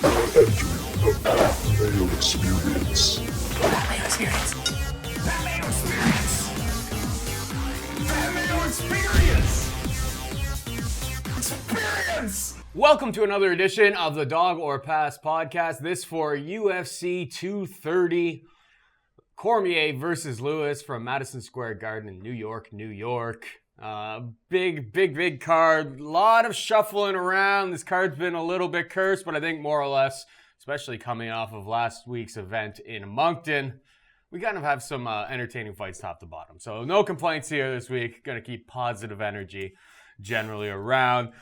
Entering the Mayo experience. That Mayo experience. That Mayo experience. That Mayo experience. Experience. Welcome to another edition of the Dog or Pass podcast. This for UFC 230. Cormier versus Lewis from Madison Square Garden in New York, New York. Big card. A lot of shuffling around. This card's been a little bit cursed, but I think more or less, especially coming off of last week's event in Moncton, we kind of have some entertaining fights top to bottom. So no complaints here this week. Going to keep positive energy generally around.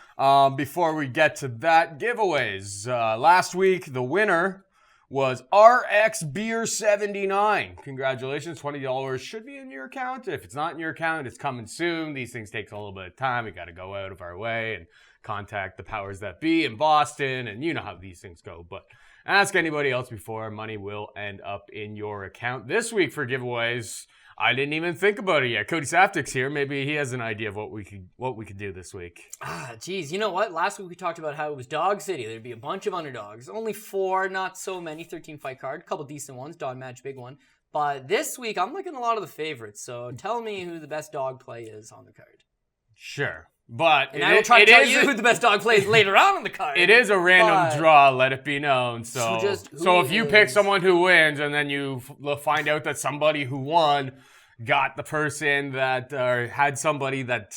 Before we get to that, giveaways. Last week, the winner was RX Beer 79. Congratulations, $20 should be in your account. If it's not in your account, it's coming soon. These things take a little bit of time. We got to go out of our way and contact the powers that be in Boston, and you know how these things go. But ask anybody else before, money will end up in your account. This week for giveaways, I didn't even think about it yet. Cody Saftic's here. Maybe he has an idea of what we could do this week. Geez, you know what? Last week we talked about how it was Dog City. There'd be a bunch of underdogs. Only 4, not so many. 13 fight card. A couple decent ones. Dog match, big one. But this week, I'm looking at a lot of the favorites. So tell me who the best dog play is on the card. Sure. But and I will try to tell you who the best dog play is later on the card. It is a random draw, let it be known. So if you pick someone who wins and then you find out that somebody who won got the person that had somebody that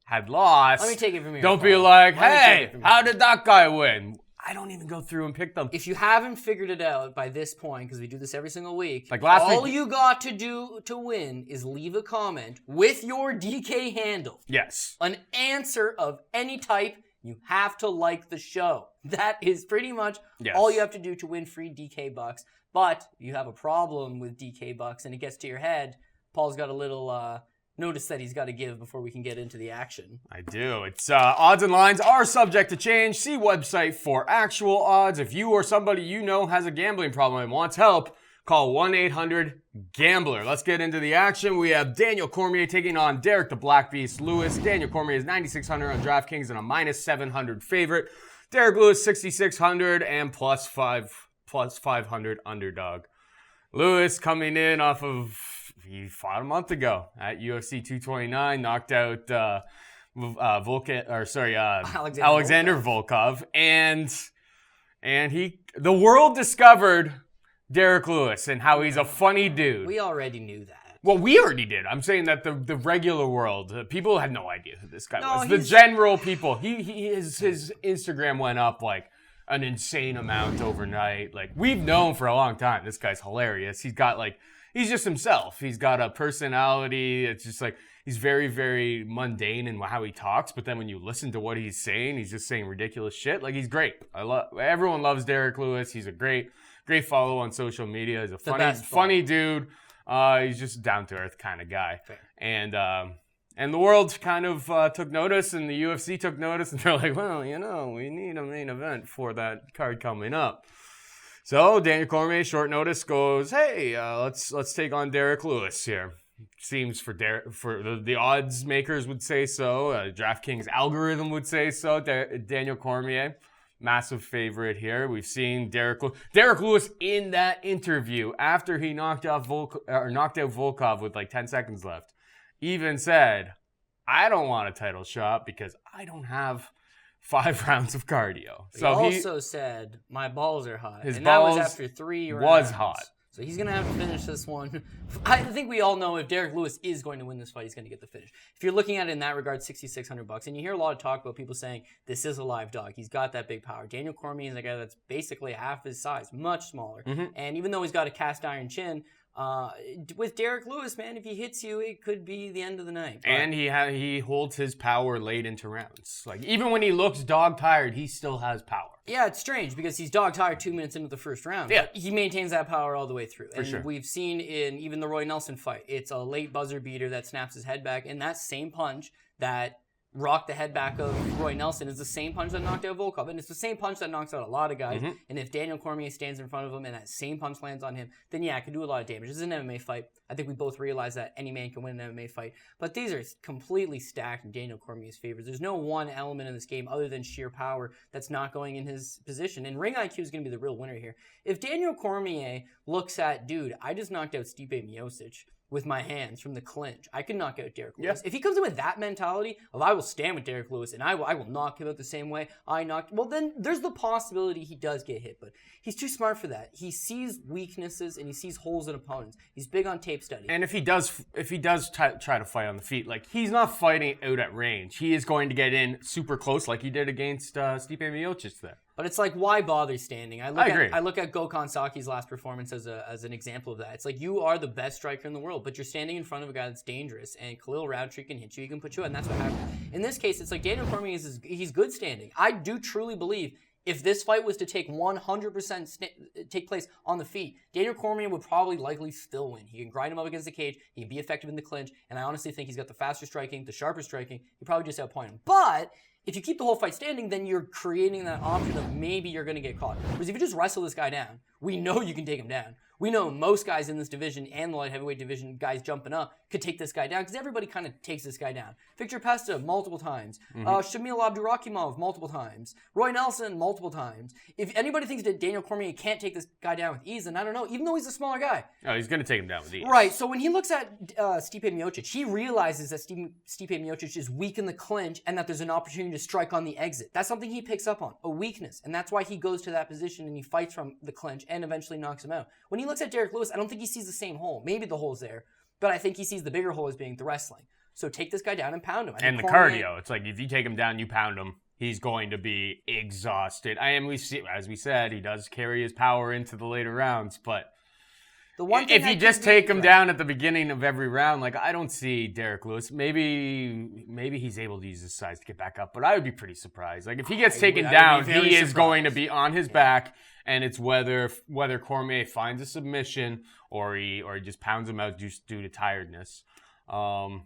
had lost. Let me take it from here. Don't be like, hey, how did that guy win? I don't even go through and pick them. If you haven't figured it out by this point, because we do this every single week, like last all week, you got to do to win is leave a comment with your DK handle. Yes. An answer of any type. You have to like the show. That is pretty much all you have to do to win free DK bucks. But you have a problem with DK bucks and it gets to your head. Paul's got a little notice that he's got to give before we can get into the action. I do. It's odds and lines are subject to change. See website for actual odds. If you or somebody you know has a gambling problem and wants help, call 1-800-GAMBLER. Let's get into the action. We have Daniel Cormier taking on Derek the Black Beast Lewis. Daniel Cormier is 9,600 on DraftKings and a -700 favorite. Derek Lewis 6,600 and plus 500 underdog. Lewis coming in off of, he fought a month ago at UFC 229, knocked out Alexander Volkov, and the world discovered Derek Lewis and how he's a funny dude. We already knew that. Well, we already did. I'm saying that the regular world, people had no idea who this guy was. The general people, his Instagram went up like an insane amount overnight. Like, we've known for a long time this guy's hilarious. He's just himself. He's got a personality. It's just like, he's very, very mundane in how he talks, but then when you listen to what he's saying, he's just saying ridiculous shit. Like, he's great. Everyone loves Derek Lewis. He's a great follow on social media. He's a funny dude. He's just a down-to-earth kind of guy. Fair. And the world kind of took notice, and the UFC took notice, and they're like, well, we need a main event for that card coming up. So Daniel Cormier, short notice, goes, hey, let's take on Derek Lewis here. Seems for the odds makers would say so. DraftKings algorithm would say so. Daniel Cormier, massive favorite here. We've seen Derek Lewis in that interview after he knocked out Volkov with like 10 seconds left. Even said, I don't want a title shot because I don't have 5 rounds of cardio. So he also said, my balls are hot. His and balls that was after 3 rounds. Was hot. So he's going to have to finish this one. I think we all know if Derek Lewis is going to win this fight, he's going to get the finish. If you're looking at it in that regard, $6,600. And you hear a lot of talk about people saying, this is a live dog. He's got that big power. Daniel Cormier is a guy that's basically half his size, much smaller. Mm-hmm. And even though he's got a cast iron chin, with Derek Lewis, man, if he hits you, it could be the end of the night. But and he holds his power late into rounds. Like, even when he looks dog tired, he still has power. Yeah, it's strange because he's dog tired 2 minutes into the first round. Yeah. He maintains that power all the way through. For sure. We've seen in even the Roy Nelson fight, it's a late buzzer beater that snaps his head back, and that same punch that rock the head back of Roy Nelson is the same punch that knocked out Volkov, and it's the same punch that knocks out a lot of guys. And if Daniel Cormier stands in front of him and that same punch lands on him, then yeah, it can do a lot of damage. This is an MMA fight. I think we both realize that any man can win an MMA fight, but these are completely stacked in Daniel Cormier's favor. There's no one element in this game other than sheer power that's not going in his position, and ring IQ is going to be the real winner here. If Daniel Cormier looks at, dude, I just knocked out Stipe Miocic with my hands from the clinch, I can knock out Derek Lewis. If he comes in with that mentality of I will stand with Derek Lewis and I will knock him out the same way I knocked, well then there's the possibility he does get hit, but he's too smart for that. He sees weaknesses and he sees holes in opponents. He's big on tape study. And if he does try to fight on the feet, like he's not fighting out at range. He is going to get in super close like he did against Stipe Miocic there. But it's like, why bother standing? I agree. I look at Gokhan Saki's last performance as an example of that. It's like, you are the best striker in the world, but you're standing in front of a guy that's dangerous, and Khalil Roundtree can hit you, he can put you out, and that's what happened. In this case, it's like Daniel Cormier he's good standing. I do truly believe if this fight was to take 100% take place on the feet, Daniel Cormier would probably likely still win. He can grind him up against the cage, he can be effective in the clinch, and I honestly think he's got the faster striking, the sharper striking. He probably just outpoint him. But if you keep the whole fight standing, then you're creating that option of maybe you're going to get caught. Whereas if you just wrestle this guy down, we know you can take him down. We know most guys in this division and the light heavyweight division, guys jumping up, could take this guy down because everybody kind of takes this guy down. Victor Pesta, multiple times. Shamil Abdurakhimov, multiple times. Roy Nelson, multiple times. If anybody thinks that Daniel Cormier can't take this guy down with ease, then I don't know, even though he's a smaller guy. Oh, he's going to take him down with ease. Right, so when he looks at Stipe Miocic, he realizes that Stipe Miocic is weak in the clinch and that there's an opportunity to strike on the exit. That's something he picks up on, a weakness. And that's why he goes to that position and he fights from the clinch and eventually knocks him out. When he looks at Derek Lewis, I don't think he sees the same hole. Maybe the hole's there, but I think he sees the bigger hole as being the wrestling. So take this guy down and pound him. And the cardio. It's like if you take him down, you pound him, he's going to be exhausted. As we said, he does carry his power into the later rounds, but the one thing if you just take him down at the beginning of every round, like I don't see Derek Lewis. Maybe he's able to use his size to get back up, but I would be pretty surprised. Like if he gets taken down, he is going to be on his back, and it's whether Cormier finds a submission or he just pounds him out just due to tiredness. I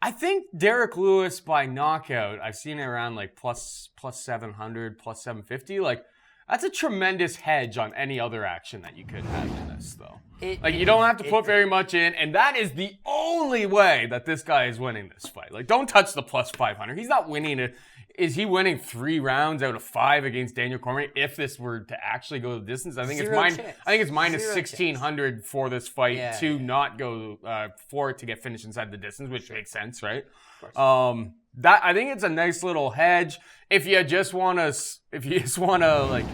think Derek Lewis by knockout, I've seen it around like plus 700, plus 750. Like that's a tremendous hedge on any other action that you could have in this, though. You don't have to put very much in, and that is the only way that this guy is winning this fight. Like, don't touch the plus 500. He's not winning it. Is he winning 3 rounds out of 5 against Daniel Cormier if this were to actually go the distance? I think it's minus 1,600 for this fight to not go for it to get finished inside the distance, which makes sense, right? That I think it's a nice little hedge. If you just want to like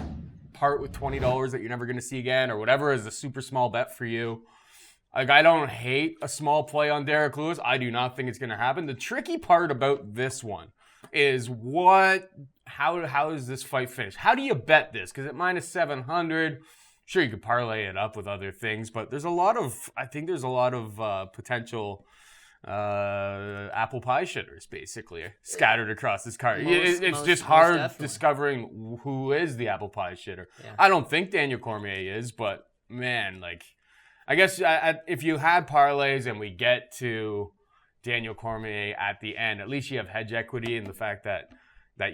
part with $20 that you're never going to see again or whatever is a super small bet for you. Like I don't hate a small play on Derek Lewis. I do not think it's going to happen. The tricky part about this one is how is this fight finished? How do you bet this? Because at minus 700, sure you could parlay it up with other things, but there's a lot of potential apple pie shitters basically scattered across this card. It's just hard discovering who is the apple pie shitter. Yeah. I don't think Daniel Cormier is, but man, like I guess if you had parlays and we get to Daniel Cormier at the end, at least you have hedge equity in the fact that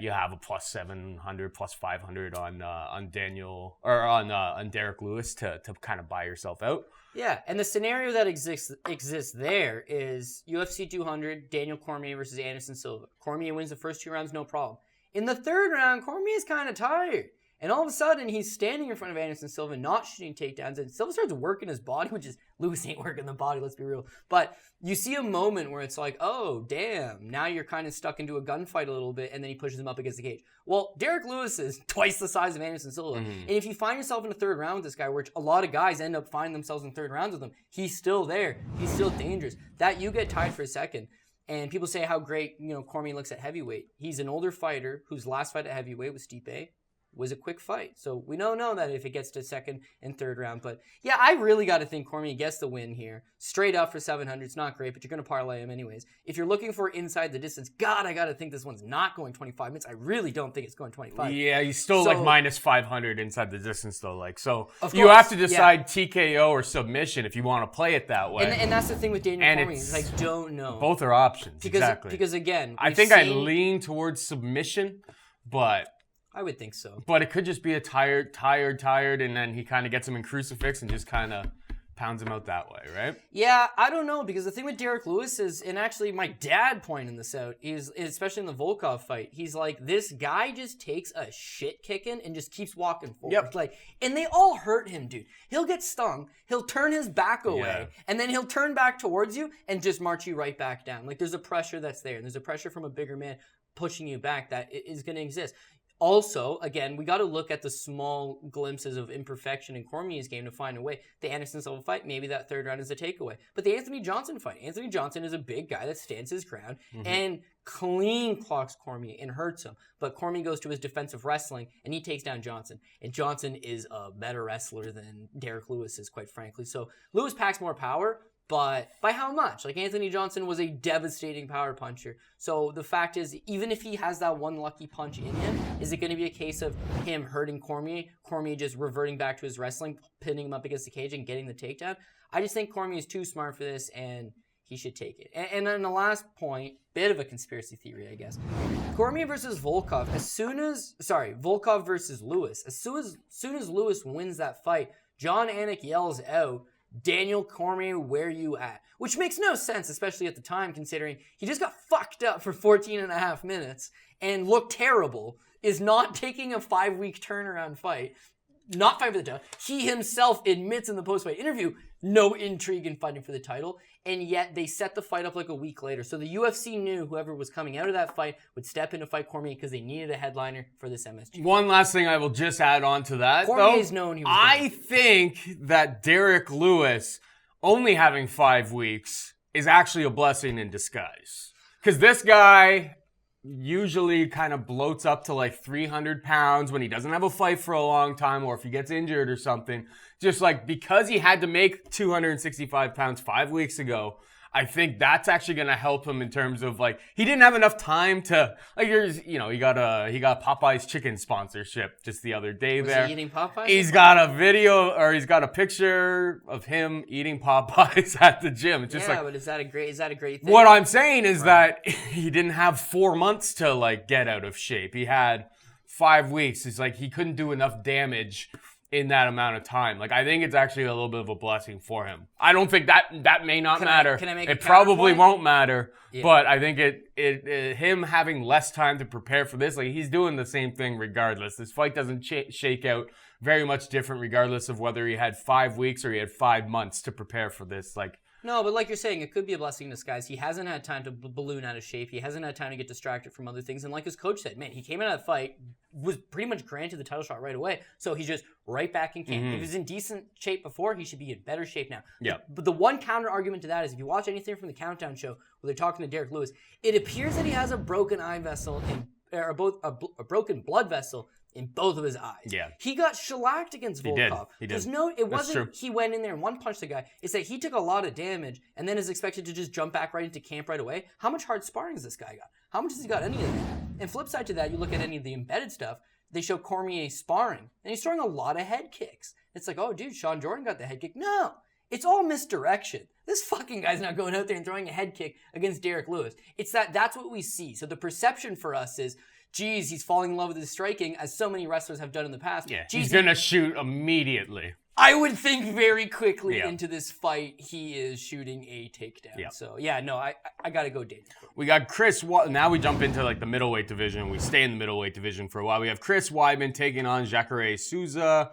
you have a plus 700, plus 500 on Daniel or on Derek Lewis to kind of buy yourself out. Yeah, and the scenario that exists there is UFC 200, Daniel Cormier versus Anderson Silva. Cormier wins the first 2 rounds, no problem. In the 3rd round, Cormier is kind of tired. And all of a sudden, he's standing in front of Anderson Silva, not shooting takedowns, and Silva starts working his body, which is, Lewis ain't working the body, let's be real. But you see a moment where it's like, oh, damn, now you're kind of stuck into a gunfight a little bit, and then he pushes him up against the cage. Well, Derek Lewis is twice the size of Anderson Silva. Mm-hmm. And if you find yourself in the 3rd round with this guy, which a lot of guys end up finding themselves in 3rd rounds with him, he's still there. He's still dangerous. That you get tied for a second. And people say how great, Cormier looks at heavyweight. He's an older fighter whose last fight at heavyweight was Stipe. was a quick fight. So we don't know that if it gets to second and third round. But yeah, I really got to think Cormier gets the win here. Straight up for 700. It's not great, but you're going to parlay him anyways. If you're looking for inside the distance, God, I got to think this one's not going 25 minutes. I really don't think it's going 25. Yeah, he's still like minus 500 inside the distance though. Like, so you course, have to decide TKO or submission if you want to play it that way. And that's the thing with Daniel Cormier. Is I don't know. Both are options. Exactly. Because again, I think I lean towards submission, but I would think so. But it could just be a tired, and then he kind of gets him in crucifix and just kind of pounds him out that way, right? Yeah, I don't know, because the thing with Derek Lewis is, and actually my dad pointing this out, is especially in the Volkov fight, he's like, this guy just takes a shit kicking and just keeps walking forward. Yep. Like, and they all hurt him, dude. He'll get stung, he'll turn his back away, and then he'll turn back towards you and just march you right back down. Like, there's a pressure that's there, and there's a pressure from a bigger man pushing you back that is going to exist. Also, again, we got to look at the small glimpses of imperfection in Cormier's game to find a way. The Anderson Silva fight, maybe that third round is a takeaway. But the Anthony Johnson fight, Anthony Johnson is a big guy that stands his ground and clean clocks Cormier and hurts him. But Cormier goes to his defensive wrestling and he takes down Johnson. And Johnson is a better wrestler than Derek Lewis is, quite frankly. So Lewis packs more power. But by how much? Like, Anthony Johnson was a devastating power puncher. So the fact is, even if he has that one lucky punch in him, is it going to be a case of him hurting Cormier, Cormier just reverting back to his wrestling, pinning him up against the cage and getting the takedown? I just think Cormier is too smart for this, and he should take it. And then the last point, bit of a conspiracy theory, I guess. Cormier versus Volkov, Volkov versus Lewis. As soon as Lewis wins that fight, John Anik yells out, Daniel Cormier, where you at? Which makes no sense, especially at the time, considering he just got fucked up for 14 and a half minutes and looked terrible, is not taking a 5-week turnaround fight, not fighting for the title. He himself admits in the post-fight interview, no intrigue in fighting for the title, and yet they set the fight up like a week later. So the UFC knew whoever was coming out of that fight would step in to fight Cormier because they needed a headliner for this MSG. One last thing I will just add on to that, Cormier's known he was I think that Derek Lewis only having 5 weeks is actually a blessing in disguise. Because this guy usually kind of bloats up to like 300 pounds when he doesn't have a fight for a long time, or if he gets injured or something. Just like, because he had to make 265 pounds 5 weeks ago, I think that's actually going to help him in terms of, like, he didn't have enough time to, like, he got Popeye's chicken sponsorship just the other day. Was he eating Popeyes? He's got a video, or he's got a picture of him eating Popeyes at the gym. It's just but is that a great thing? What I'm saying is that he didn't have 4 months to, like, get out of shape. He had 5 weeks. It's like he couldn't do enough damage in that amount of time. Like, I think it's actually a little bit of a blessing for him. I don't think that may not matter. Can I make it probably won't matter, yeah. But I think him having less time to prepare for this, like, he's doing the same thing regardless. This fight doesn't shake out very much different regardless of whether he had 5 weeks or he had 5 months to prepare for this. Like, no, but like you're saying, it could be a blessing in disguise. He hasn't had time to balloon out of shape. He hasn't had time to get distracted from other things. And like his coach said, man, he came out of that fight, was pretty much granted the title shot right away. So he's just right back in camp. If he was in decent shape before, he should be in better shape now. Yeah. But the one counter argument to that is, if you watch anything from the Countdown show where they're talking to Derek Lewis, it appears that he has a broken eye vessel a broken blood vessel in both of his eyes. Yeah. He got shellacked against Volkov. He did. It wasn't he went in there and one punched the guy. It's that he took a lot of damage and then is expected to just jump back right into camp right away. How much hard sparring has this guy got? How much has he got any of that? And flip side to that, you look at any of the embedded stuff, they show Cormier sparring, and he's throwing a lot of head kicks. It's like, oh, dude, Sean Jordan got the head kick. No, it's all misdirection. This fucking guy's not going out there and throwing a head kick against Derek Lewis. It's that's what we see. So the perception for us is, geez, he's falling in love with his striking, as so many wrestlers have done in the past. Yeah, geez, he's going to shoot immediately. I would think very quickly into this fight, he is shooting a takedown. Yeah. So, yeah, no, I got to go Daniel. We got now we jump into like the middleweight division. We stay in the middleweight division for a while. We have Chris Weidman taking on JACARE Souza.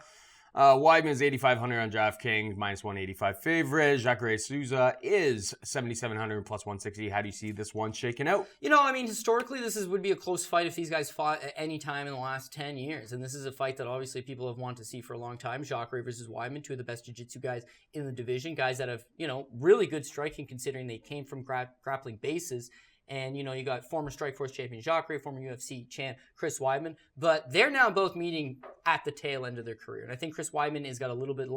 Weidman is 8,500 on DraftKings, minus 185 favorite. JACARE Souza is 7,700 plus 160. How do you see this one shaking out? You know, I mean, historically, would be a close fight if these guys fought at any time in the last 10 years. And this is a fight that obviously people have wanted to see for a long time. JACARE versus Weidman, two of the best jiu-jitsu guys in the division. Guys that have, really good striking considering they came from grappling bases. And, you know, you got former Strikeforce champion Jacare, former UFC champ Chris Weidman. But they're now both meeting at the tail end of their career. And I think Chris Weidman has got a little bit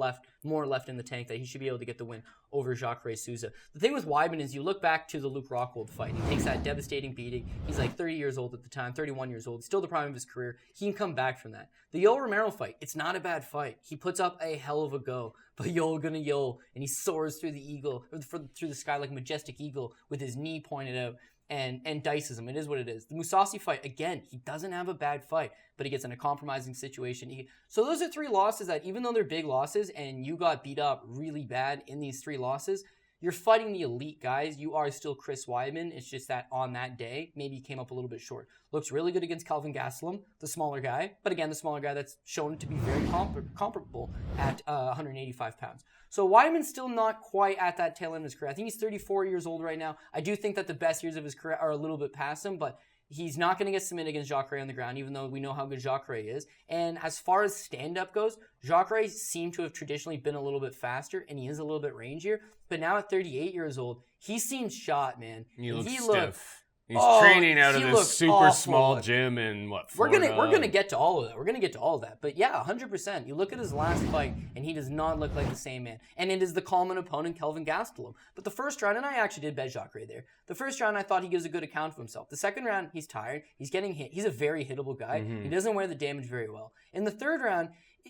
more left in the tank, that he should be able to get the win over Jacare Souza. The thing with Weidman is you look back to the Luke Rockhold fight. He takes that devastating beating. He's like 30 years old at the time, 31 years old. Still the prime of his career. He can come back from that. The Yoel Romero fight, it's not a bad fight. He puts up a hell of a go. But Yoel gonna Yoel, and he soars through the sky like a majestic eagle with his knee pointed out. And dices him. It is what it is. The Mousasi fight, again, he doesn't have a bad fight, but he gets in a compromising situation. So those are 3 losses that, even though they're big losses and you got beat up really bad in these 3 losses, you're fighting the elite guys. You are still Chris Weidman. It's just that on that day, maybe he came up a little bit short. Looks really good against Kelvin Gastelum, the smaller guy. But again, the smaller guy that's shown to be very comparable at 185 pounds. So Weidman's still not quite at that tail end of his career. I think he's 34 years old right now. I do think that the best years of his career are a little bit past him, but he's not going to get submitted against Jacare on the ground, even though we know how good Jacare is. And as far as stand-up goes, Jacare seemed to have traditionally been a little bit faster, and he is a little bit rangier. But now at 38 years old, he seems shot, man. He looks stiff. He's training out of this super small gym in Florida? We're gonna get to all of that. But yeah, 100%. You look at his last fight, and he does not look like the same man. And it is the common opponent, Kelvin Gastelum. But the first round, and I actually did bet Jacare there. The first round, I thought he gives a good account of himself. The second round, he's tired. He's getting hit. He's a very hittable guy. He doesn't wear the damage very well. In the third round,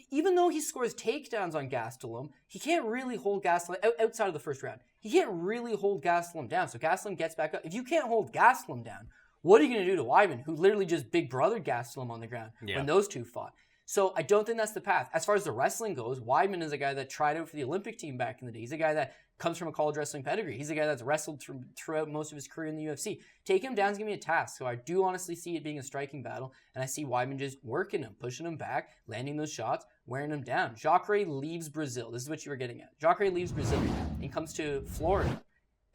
even though he scores takedowns on Gastelum, he can't really hold Gastelum outside of the first round. He can't really hold Gastelum down. So Gastelum gets back up. If you can't hold Gastelum down, what are you going to do to Weidman, who literally just big brothered Gastelum on the ground when those two fought? So I don't think that's the path. As far as the wrestling goes, Weidman is a guy that tried out for the Olympic team back in the day. He's a guy that comes from a college wrestling pedigree. He's a guy that's wrestled throughout most of his career in the UFC. Taking him down is going to be a task. So I do honestly see it being a striking battle. And I see Weidman just working him, pushing him back, landing those shots, wearing him down. Jacare leaves Brazil. This is what you were getting at. Jacare leaves Brazil and comes to Florida.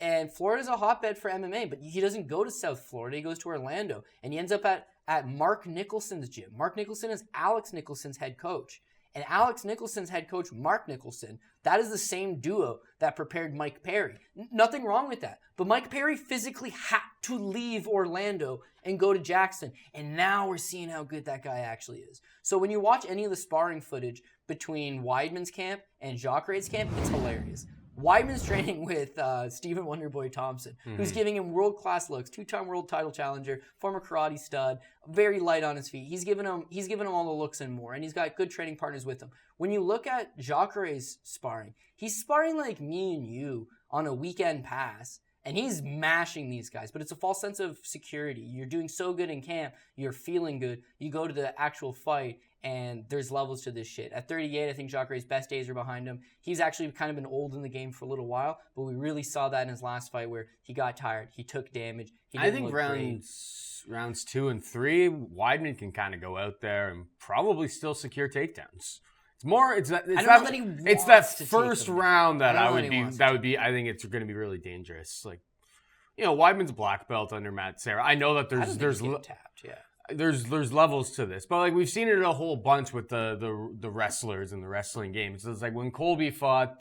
And Florida's a hotbed for MMA, but he doesn't go to South Florida. He goes to Orlando. And he ends up at Mark Nicholson's gym. Mark Nicholson is Alex Nicholson's head coach. And Alex Nicholson's head coach, Mark Nicholson, that is the same duo that prepared Mike Perry. Nothing wrong with that. But Mike Perry physically had to leave Orlando and go to Jackson. And now we're seeing how good that guy actually is. So when you watch any of the sparring footage between Weidman's camp and Jacare's camp, it's hilarious. Weidman's training with Stephen Wonderboy Thompson, who's giving him world-class looks, 2-time world title challenger, former karate stud, very light on his feet. He's giving him all the looks and more, and he's got good training partners with him. When you look at Jacare's sparring, he's sparring like me and you on a weekend pass, and he's mashing these guys, but it's a false sense of security. You're doing so good in camp, you're feeling good, you go to the actual fight, and there's levels to this shit. At 38, I think Jacare's best days are behind him. He's actually kind of been old in the game for a little while, but we really saw that in his last fight where he got tired, he took damage. I think rounds 2 and 3, Weidman can kind of go out there and probably still secure takedowns. It's that first round that I think it's going to be really dangerous. Like, you know, Weidman's a black belt under Matt Serra. I know that there's levels to this, but like we've seen it a whole bunch with the wrestlers in the wrestling game. So it's like when Colby fought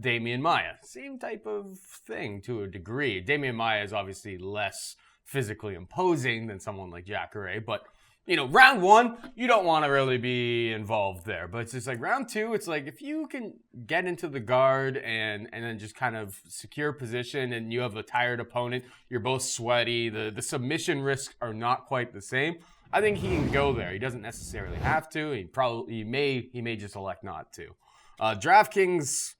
Damian Maia, same type of thing to a degree. Damian Maia is obviously less physically imposing than someone like Jacare, but you know, round 1, you don't want to really be involved there. But it's just like round 2, it's like if you can get into the guard and then just kind of secure position and you have a tired opponent, you're both sweaty, the submission risks are not quite the same. I think he can go there. He doesn't necessarily have to. He may just elect not to. DraftKings,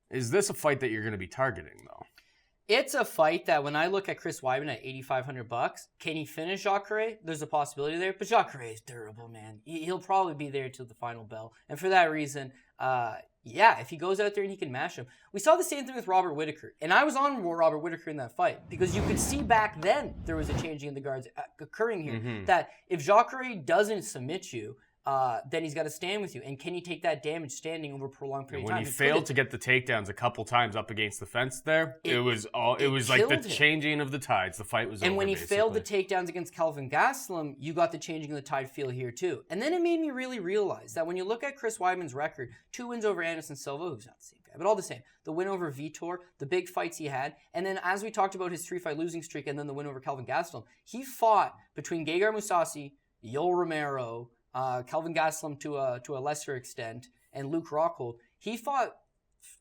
is this a fight that you're going to be targeting though? It's a fight that when I look at Chris Weidman at $8,500, can he finish Jacare? There's a possibility there, but Jacare is durable, man. He'll probably be there till the final bell. And for that reason, if he goes out there and he can mash him. We saw the same thing with Robert Whittaker. And I was on Robert Whittaker in that fight because you could see back then there was a changing in the guards occurring here. That if Jacare doesn't submit you, then he's got to stand with you. And can he take that damage standing over a prolonged period of time? When he failed to get the takedowns a couple times up against the fence there, it was like the changing of the tides. The fight was over. And when he failed the takedowns against Kelvin Gastelum, you got the changing of the tide feel here too. And then it made me really realize that when you look at Chris Weidman's record, 2 wins over Anderson Silva, who's not the same guy, but all the same, the win over Vitor, the big fights he had, and then as we talked about his 3-fight losing streak and then the win over Kelvin Gastelum, he fought between Gegard Mousasi, Yoel Romero, Kelvin Gastelum to a lesser extent, and Luke Rockhold. He fought,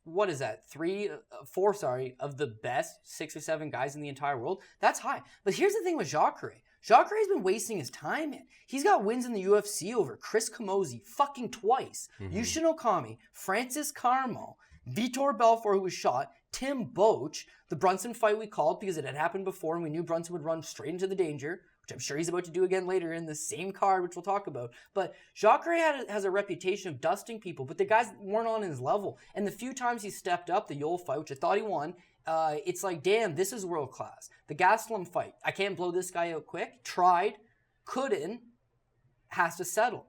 what is that, 4 of the best 6 or 7 guys in the entire world. That's high. But here's the thing with Jacare. Jacare's been wasting his time, man. He's got wins in the UFC over Chris Camozzi fucking twice, Yushin Okami, Francis Carmo, Vitor Belfort, who was shot, Tim Boach, the Brunson fight we called because it had happened before and we knew Brunson would run straight into the danger, which I'm sure he's about to do again later in the same card, which we'll talk about. But Jacare has a reputation of dusting people, but the guys weren't on his level. And the few times he stepped up, the Yoel fight, which I thought he won, it's like, damn, this is world class. The Gastelum fight, I can't blow this guy out quick. Tried, couldn't, has to settle.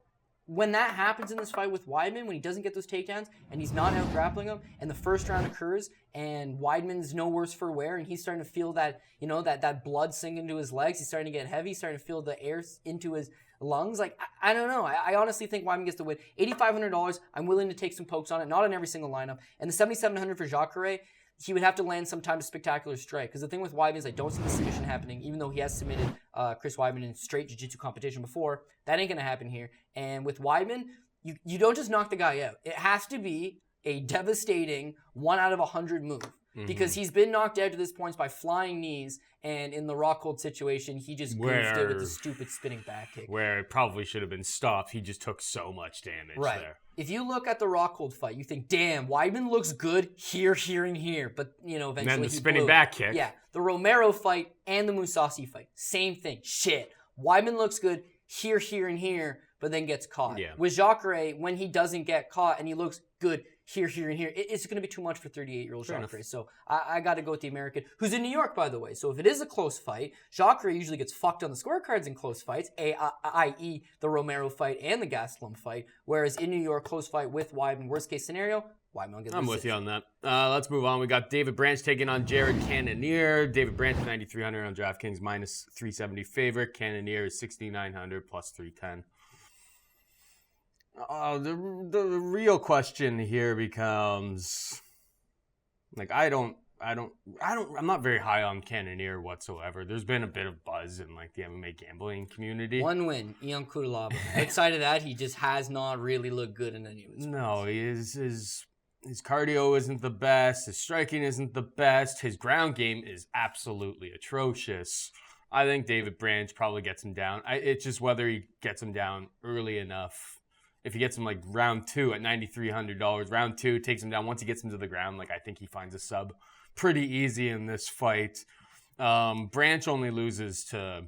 When that happens in this fight with Weidman, when he doesn't get those takedowns and he's not out grappling him, and the first round occurs and Weidman's no worse for wear and he's starting to feel that, that blood sink into his legs, he's starting to get heavy, he's starting to feel the air into his lungs. Like, I don't know. I honestly think Weidman gets the win. $8,500, I'm willing to take some pokes on it, not on every single lineup. And the $7,700 for Jacare, he would have to land some type of spectacular strike. Because the thing with Weidman is I don't see the submission happening, even though he has submitted Chris Weidman in straight jiu-jitsu competition before. That ain't going to happen here. And with Weidman, you don't just knock the guy out. It has to be a devastating 1 out of 100 move. Because he's been knocked out to this point by flying knees, and in the Rockhold situation, he just goofed it with the stupid spinning back kick. Where it probably should have been stopped. He just took so much damage there. If you look at the Rockhold fight, you think, damn, Weidman looks good here, and here. But, eventually and then the spinning back kick. Yeah. The Romero fight and the Mousasi fight. Same thing. Shit. Weidman looks good here, and here, but then gets caught. Yeah. With Jacare, when he doesn't get caught and he looks good here, and here, it's going to be too much for 38-year-old Jacare. So I got to go with the American, who's in New York, by the way. So if it is a close fight, Jacare usually gets fucked on the scorecards in close fights, i.e. the Romero fight and the Gastelum fight, whereas in New York, close fight with Weidman, worst case scenario, Weidman will get the I'm with you on that. Let's move on. We got David Branch taking on Jared Cannonier. David Branch, 9,300 on DraftKings, minus 370 favorite. Cannonier is 6,900, plus 310. The real question here becomes, like, I'm not very high on Cannonier whatsoever. There's been a bit of buzz in like the MMA gambling community. 1 win, Ion Kutalaba. Outside of that, he just has not really looked good in any of his fights. No, his cardio isn't the best. His striking isn't the best. His ground game is absolutely atrocious. I think David Branch probably gets him down. It's just whether he gets him down early enough. If he gets him like round 2 at $9,300, round 2 takes him down. Once he gets him to the ground, like I think he finds a sub pretty easy in this fight. Branch only loses to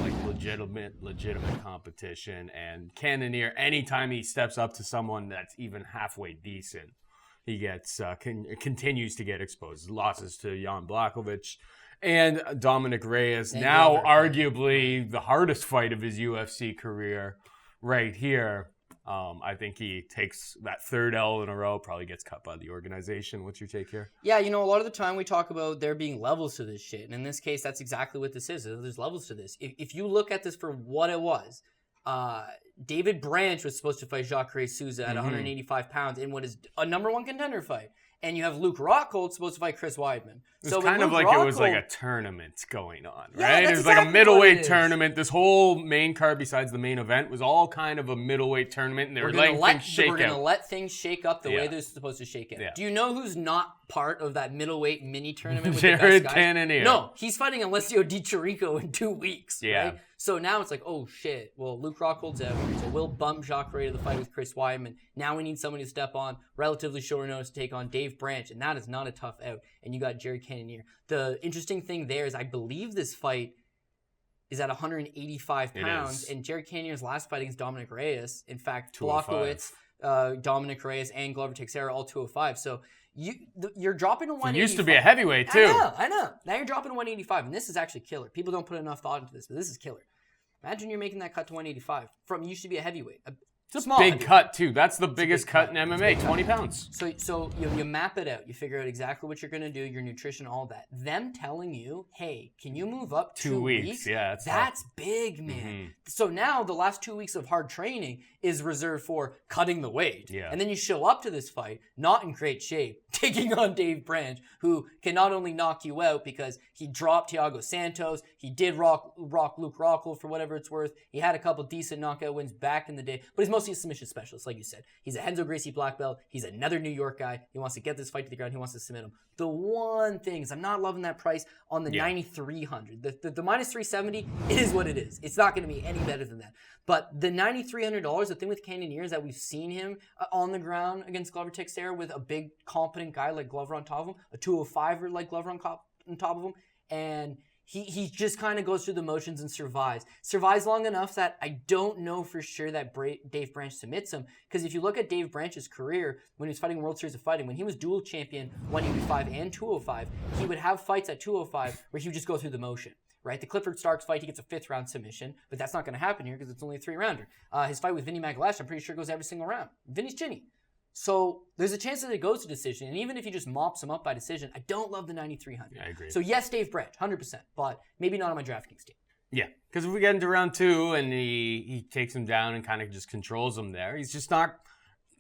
like legitimate competition, and Cannonier, anytime he steps up to someone that's even halfway decent, he gets continues to get exposed. Losses to Jan Blachowicz and Dominic Reyes. And now Robert. Arguably the hardest fight of his UFC career right here. I think he takes that 3rd L in a row, probably gets cut by the organization. What's your take here? Yeah, a lot of the time we talk about there being levels to this shit. And in this case, that's exactly what this is. There's levels to this. If you look at this for what it was, David Branch was supposed to fight Jacare Souza at 185 pounds in what is a number 1 contender fight. And you have Luke Rockhold supposed to fight Chris Weidman. It's kind of like it was like a tournament going on, Yeah, right? that's It was like a exactly middleweight what it is. tournament. This whole main card, besides the main event, was all kind of a middleweight tournament, and they were letting things shake We're going to out. let things shake up the way Yeah. they're supposed to shake out. Yeah. Do you know who's not part of that middleweight mini tournament with Jared the best guys? Cannonier. No, he's fighting Alessio Di Chirico in 2 weeks. Yeah. Right? So now it's like, oh shit. Well, Luke Rockhold's out, so we'll bump Jacare to the fight with Chris Weidman. Now we need somebody to step on relatively short notice to take on Dave Branch, and that is not a tough out. And you got Jared Cannonier. The interesting thing there is I believe this fight is at 185 pounds, and Jared Cannonier's last fight against Dominic Reyes, in fact, 205. Blachowicz, Dominic Reyes, and Glover Teixeira, all 205. So you're dropping to 185. He used to be a heavyweight, too. I know. Now you're dropping to 185, and this is actually killer. People don't put enough thought into this, but this is killer. Imagine you're making that cut to 185 from you used to be a heavyweight. It's a Small big heavyweight. cut, too. That's the biggest big cut cut. in MMA, 20 pounds. So you map it out. You figure out exactly what you're going to do, your nutrition, all that. Them telling you, hey, can you move up 2 weeks? Yeah, that's big, man. So now the last 2 weeks of hard training is reserved for cutting the weight. Yeah. And then you show up to this fight, not in great shape, taking on Dave Branch, who can not only knock you out because he dropped Thiago Santos, he did rock Luke Rockhold for whatever it's worth. He had a couple decent knockout wins back in the day, but he's mostly a submission specialist, like you said. He's a Renzo Gracie black belt. He's another New York guy. He wants to get this fight to the ground. He wants to submit him. The one thing is I'm not loving that price on the 9,300. The minus 370 is what it is. It's not going to be any better than that. But the $9,300, the thing with Cannonier is that we've seen him on the ground against Glover Teixeira with a big, competent guy like Glover on top of him, a 205er like Glover on top of him, and he just kind of goes through the motions and survives. Survives long enough that I don't know for sure that Dave Branch submits him. Because if you look at Dave Branch's career, when he was fighting World Series of Fighting, when he was dual champion 185 and 205, he would have fights at 205 where he would just go through the motion. Right, the Clifford Starks fight, he gets a 5th round submission, but that's not going to happen here because it's only a 3-rounder. His fight with Vinny Magalash, I'm pretty sure goes every single round. Vinny's chinny. So there's a chance that it goes to decision, and even if he just mops him up by decision, I don't love the 9,300. Yeah, I agree. So yes, Dave Branch, 100%, but maybe not on my DraftKings team. Yeah, because if we get into round 2 and he takes him down and kind of just controls him there, he's just not...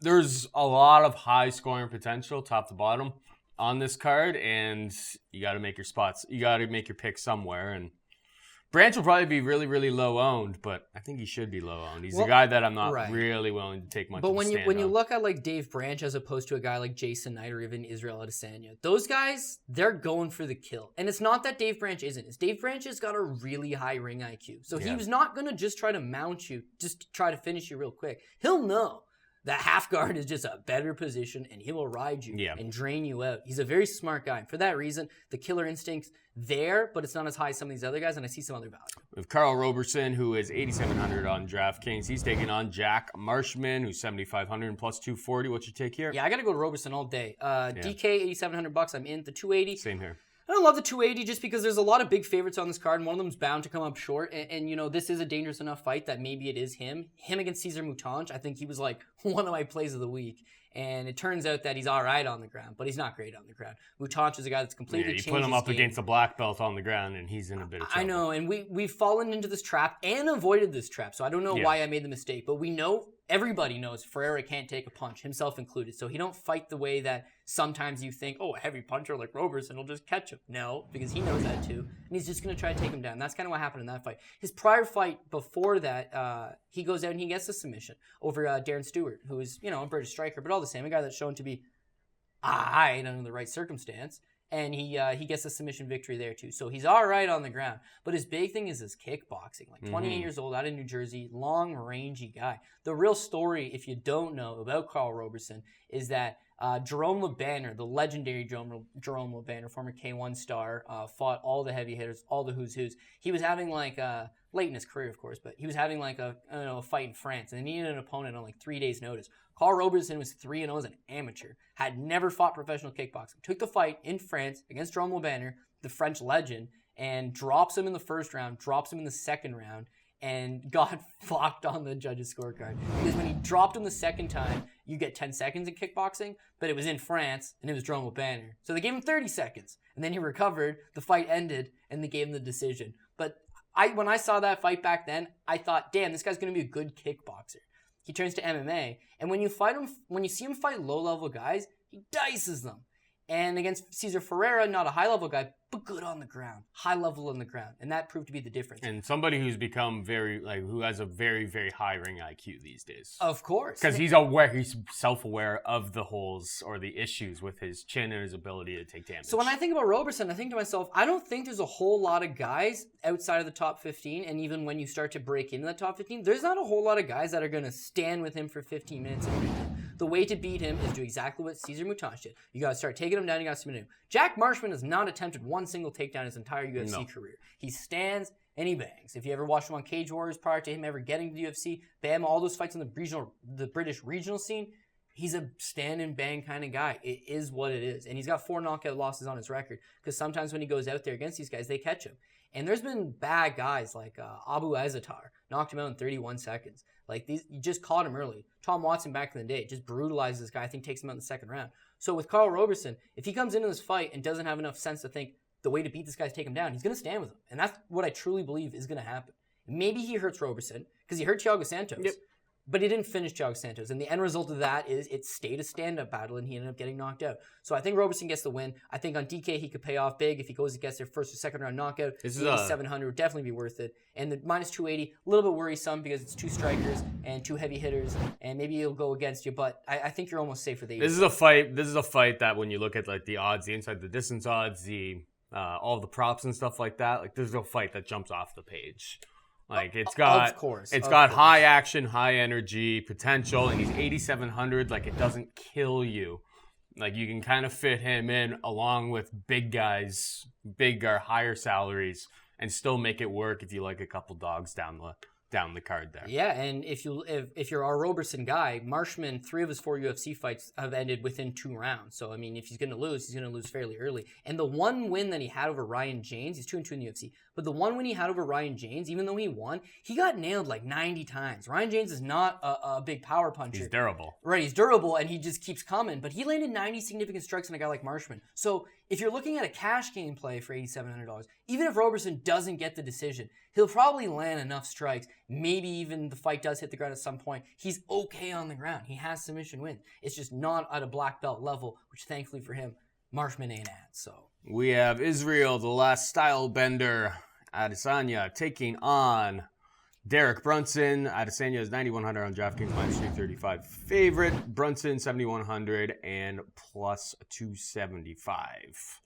There's a lot of high scoring potential, top to bottom, on this card, and you got to make your spots. You got to make your pick somewhere, and Branch will probably be really, really low owned, but I think he should be low owned. He's a guy that I'm not really willing to take much. But when you look at like Dave Branch as opposed to a guy like Jason Knight or even Israel Adesanya, those guys, they're going for the kill. And it's not that Dave Branch isn't. It's Dave Branch has got a really high ring IQ. So he was not going to just try to mount you, just to try to finish you real quick. He'll know that half guard is just a better position, and he will ride you and drain you out. He's a very smart guy. And for that reason, the killer instinct's there, but it's not as high as some of these other guys, and I see some other value. With Carl Roberson, who is 8,700 on DraftKings, he's taking on Jack Marshman, who's 7,500 and plus 240. What's your take here? Yeah, I got to go to Roberson all day. DK, 8,700 bucks. I'm in the 280. Same here. I don't love the 280 just because there's a lot of big favorites on this card, and one of them's bound to come up short. And you know, this is a dangerous enough fight that maybe it is him. Him against Cesar Mutanch, I think he was like one of my plays of the week. And it turns out that he's all right on the ground, but he's not great on the ground. Mutanch is a guy that's completely changed his game. You put him up against a black belt on the ground, and he's in a bit of trouble. I know, and we've fallen into this trap and avoided this trap, so I don't know why I made the mistake. But we know, everybody knows, Ferreira can't take a punch, himself included. So he don't fight the way that sometimes you think, oh, a heavy puncher like Roberson will just catch him. No, because he knows that too, and he's just going to try to take him down. That's kind of what happened in that fight. His prior fight before that, he goes out and he gets the submission over Darren Stewart, who is, you know, a British striker, but all the same, a guy that's shown to be under the right circumstance. And he gets a submission victory there too. So he's all right on the ground. But his big thing is his kickboxing. Like 28 years old, out of New Jersey, long, rangy guy. The real story, if you don't know about Carl Roberson, is that Jerome LeBanner, the legendary Jerome LeBanner, former K1 star, fought all the heavy hitters, all the who's who's. He was having like late in his career, of course, but he was having like a fight in France, and they needed an opponent on like 3 days' notice. Carl Roberson was 3-0 as an amateur, had never fought professional kickboxing, took the fight in France against Jerome LeBanner, the French legend, and drops him in the first round, drops him in the second round, and got fucked on the judges' scorecard. Because when he dropped him the second time, you get 10 seconds in kickboxing, but it was in France, and it was Jerome LeBanner. So they gave him 30 seconds, and then he recovered, the fight ended, and they gave him the decision. But when I saw that fight back then, I thought, damn, this guy's going to be a good kickboxer. He turns to MMA, and when you see him fight low-level guys, he dices them. And against Cesar Ferreira, not a high-level guy, but good on the ground, high level on the ground, and that proved to be the difference. And somebody who's become who has a very, very high ring IQ these days. Of course, because he's self-aware of the holes or the issues with his chin and his ability to take damage. So when I think about Roberson, I think to myself, I don't think there's a whole lot of guys outside of the top 15, and even when you start to break into the top 15, there's not a whole lot of guys that are going to stand with him for 15 minutes and beat him. The way to beat him is do exactly what Cesar Mutanch did. You got to start taking him down, you got to submit him. Jack Marshman has not attempted one single takedown his entire UFC career. He stands and he bangs. If you ever watched him on Cage Warriors prior to him ever getting to the UFC, bam, all those fights on the British regional scene, he's a stand and bang kind of guy. It is what it is. And he's got 4 knockout losses on his record because sometimes when he goes out there against these guys, they catch him. And there's been bad guys like Abu Azatar, knocked him out in 31 seconds. Like, you just caught him early. Tom Watson back in the day just brutalized this guy. I think takes him out in the second round. So with Carl Roberson, if he comes into this fight and doesn't have enough sense to think the way to beat this guy is take him down, he's going to stand with him. And that's what I truly believe is going to happen. Maybe he hurts Roberson because he hurt Thiago Santos. Yep. But he didn't finish Thiago Santos. And the end result of that is it stayed a stand-up battle and he ended up getting knocked out. So I think Roberson gets the win. I think on DK he could pay off big if he goes and gets their first or second round knockout. This is 700 would definitely be worth it. And the minus 280, a little bit worrisome because it's 2 strikers and 2 heavy hitters. And maybe he'll go against you. But I think you're almost safe for the 80. This is a fight that when you look at like the odds, the inside the distance odds, all the props and stuff like that, like there's no fight that jumps off the page. Like it's got high action, high energy, potential, and he's 8,700. Like it doesn't kill you. Like you can kind of fit him in along with big guys, big or higher salaries, and still make it work if you like a couple dogs down the card there. Yeah, and if you're our Roberson guy, Marshman, 3 of his 4 UFC fights have ended within 2 rounds. So I mean, if he's going to lose fairly early. And the one win that he had over Ryan James, he's 2-2 in the UFC. But the one win he had over Ryan James, even though he won, he got nailed like 90 times. Ryan James is not a big power puncher. He's durable. Right, he's durable, and he just keeps coming. But he landed 90 significant strikes on a guy like Marshman. So if you're looking at a cash game play for $8,700, even if Roberson doesn't get the decision, he'll probably land enough strikes. Maybe even the fight does hit the ground at some point. He's okay on the ground. He has submission wins. It's just not at a black belt level, which thankfully for him, Marshman ain't at. So we have Israel, the last style bender, Adesanya taking on Derek Brunson. Adesanya is 9,100 on DraftKings, minus 335 favorite. Brunson 7,100 and plus 275.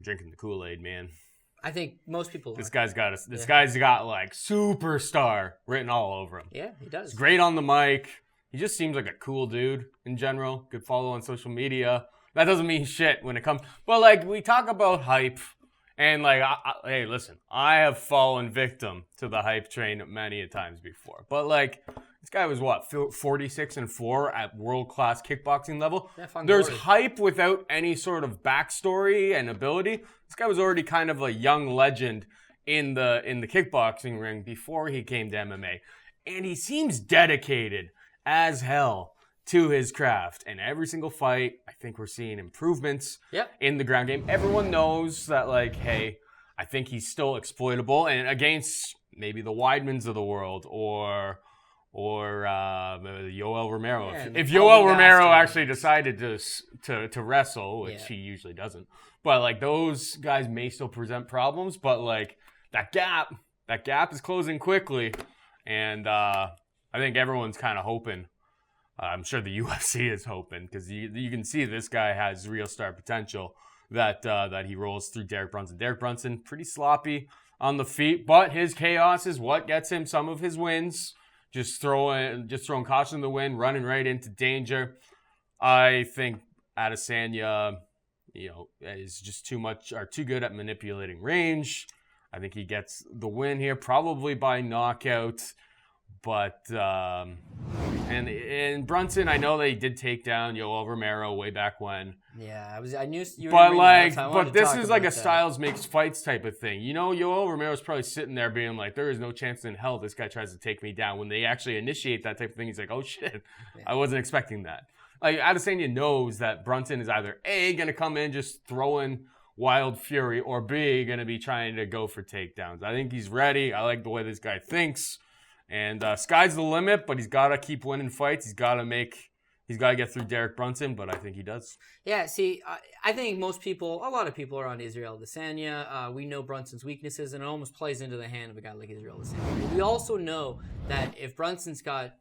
Drinking the Kool-Aid, man. I think most people. This guy's got like superstar written all over him. Yeah, he does. He's great on the mic. He just seems like a cool dude in general. Good follow on social media. That doesn't mean shit when it comes. But like we talk about hype, and like, hey, listen, I have fallen victim to the hype train many a times before. But like, this guy was what 46-4 at world class kickboxing level. Yeah, there's hype without any sort of backstory and ability. This guy was already kind of a young legend in the kickboxing ring before he came to MMA, and he seems dedicated as hell to his craft. And every single fight, I think we're seeing improvements in the ground game. Everyone knows that, like, hey, I think he's still exploitable, and against maybe the Weidmans of the world or Yoel Romero. Yeah, if Yoel Romero actually decided to wrestle, which he usually doesn't, but like those guys may still present problems. But like that gap is closing quickly, and I think everyone's kind of hoping. I'm sure the UFC is hoping because you can see this guy has real star potential that he rolls through Derek Brunson. Derek Brunson pretty sloppy on the feet, but his chaos is what gets him some of his wins. Just throwing caution to the wind, running right into danger. I think Adesanya, is just too good at manipulating range. I think he gets the win here, probably by knockout. But and Brunson, I know they did take down Yoel Romero way back when. Yeah, I knew you were. But like, but this is like a styles makes fights type of thing. Yoel Romero's probably sitting there being like, there is no chance in hell this guy tries to take me down. When they actually initiate that type of thing, he's like, oh shit, I wasn't expecting that. Like Adesanya knows that Brunson is either A, gonna come in just throwing wild fury, or B, gonna be trying to go for takedowns. I think he's ready. I like the way this guy thinks. And sky's the limit, but he's got to keep winning fights. He's got to get through Derek Brunson, but I think he does. Yeah, see, I think a lot of people are on Israel Adesanya. We know Brunson's weaknesses, and it almost plays into the hand of a guy like Israel Adesanya. We also know that if Brunson's got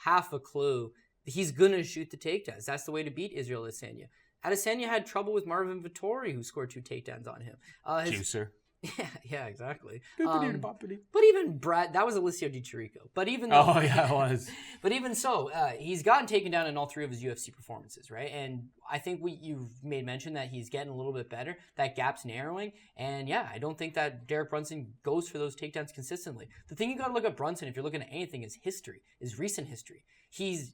half a clue, he's going to shoot the takedowns. That's the way to beat Israel Adesanya. Adesanya had trouble with Marvin Vettori, who scored 2 takedowns on him. Juicer. Yeah, exactly. But even Brad, that was Alessio Di Chirico. But even though, oh yeah, it was. But even so, he's gotten taken down in all 3 of his UFC performances, right? And I think you've made mention that he's getting a little bit better. That gap's narrowing, and yeah, I don't think that Derek Brunson goes for those takedowns consistently. The thing you got to look at Brunson, if you're looking at anything, is history, is recent history. He's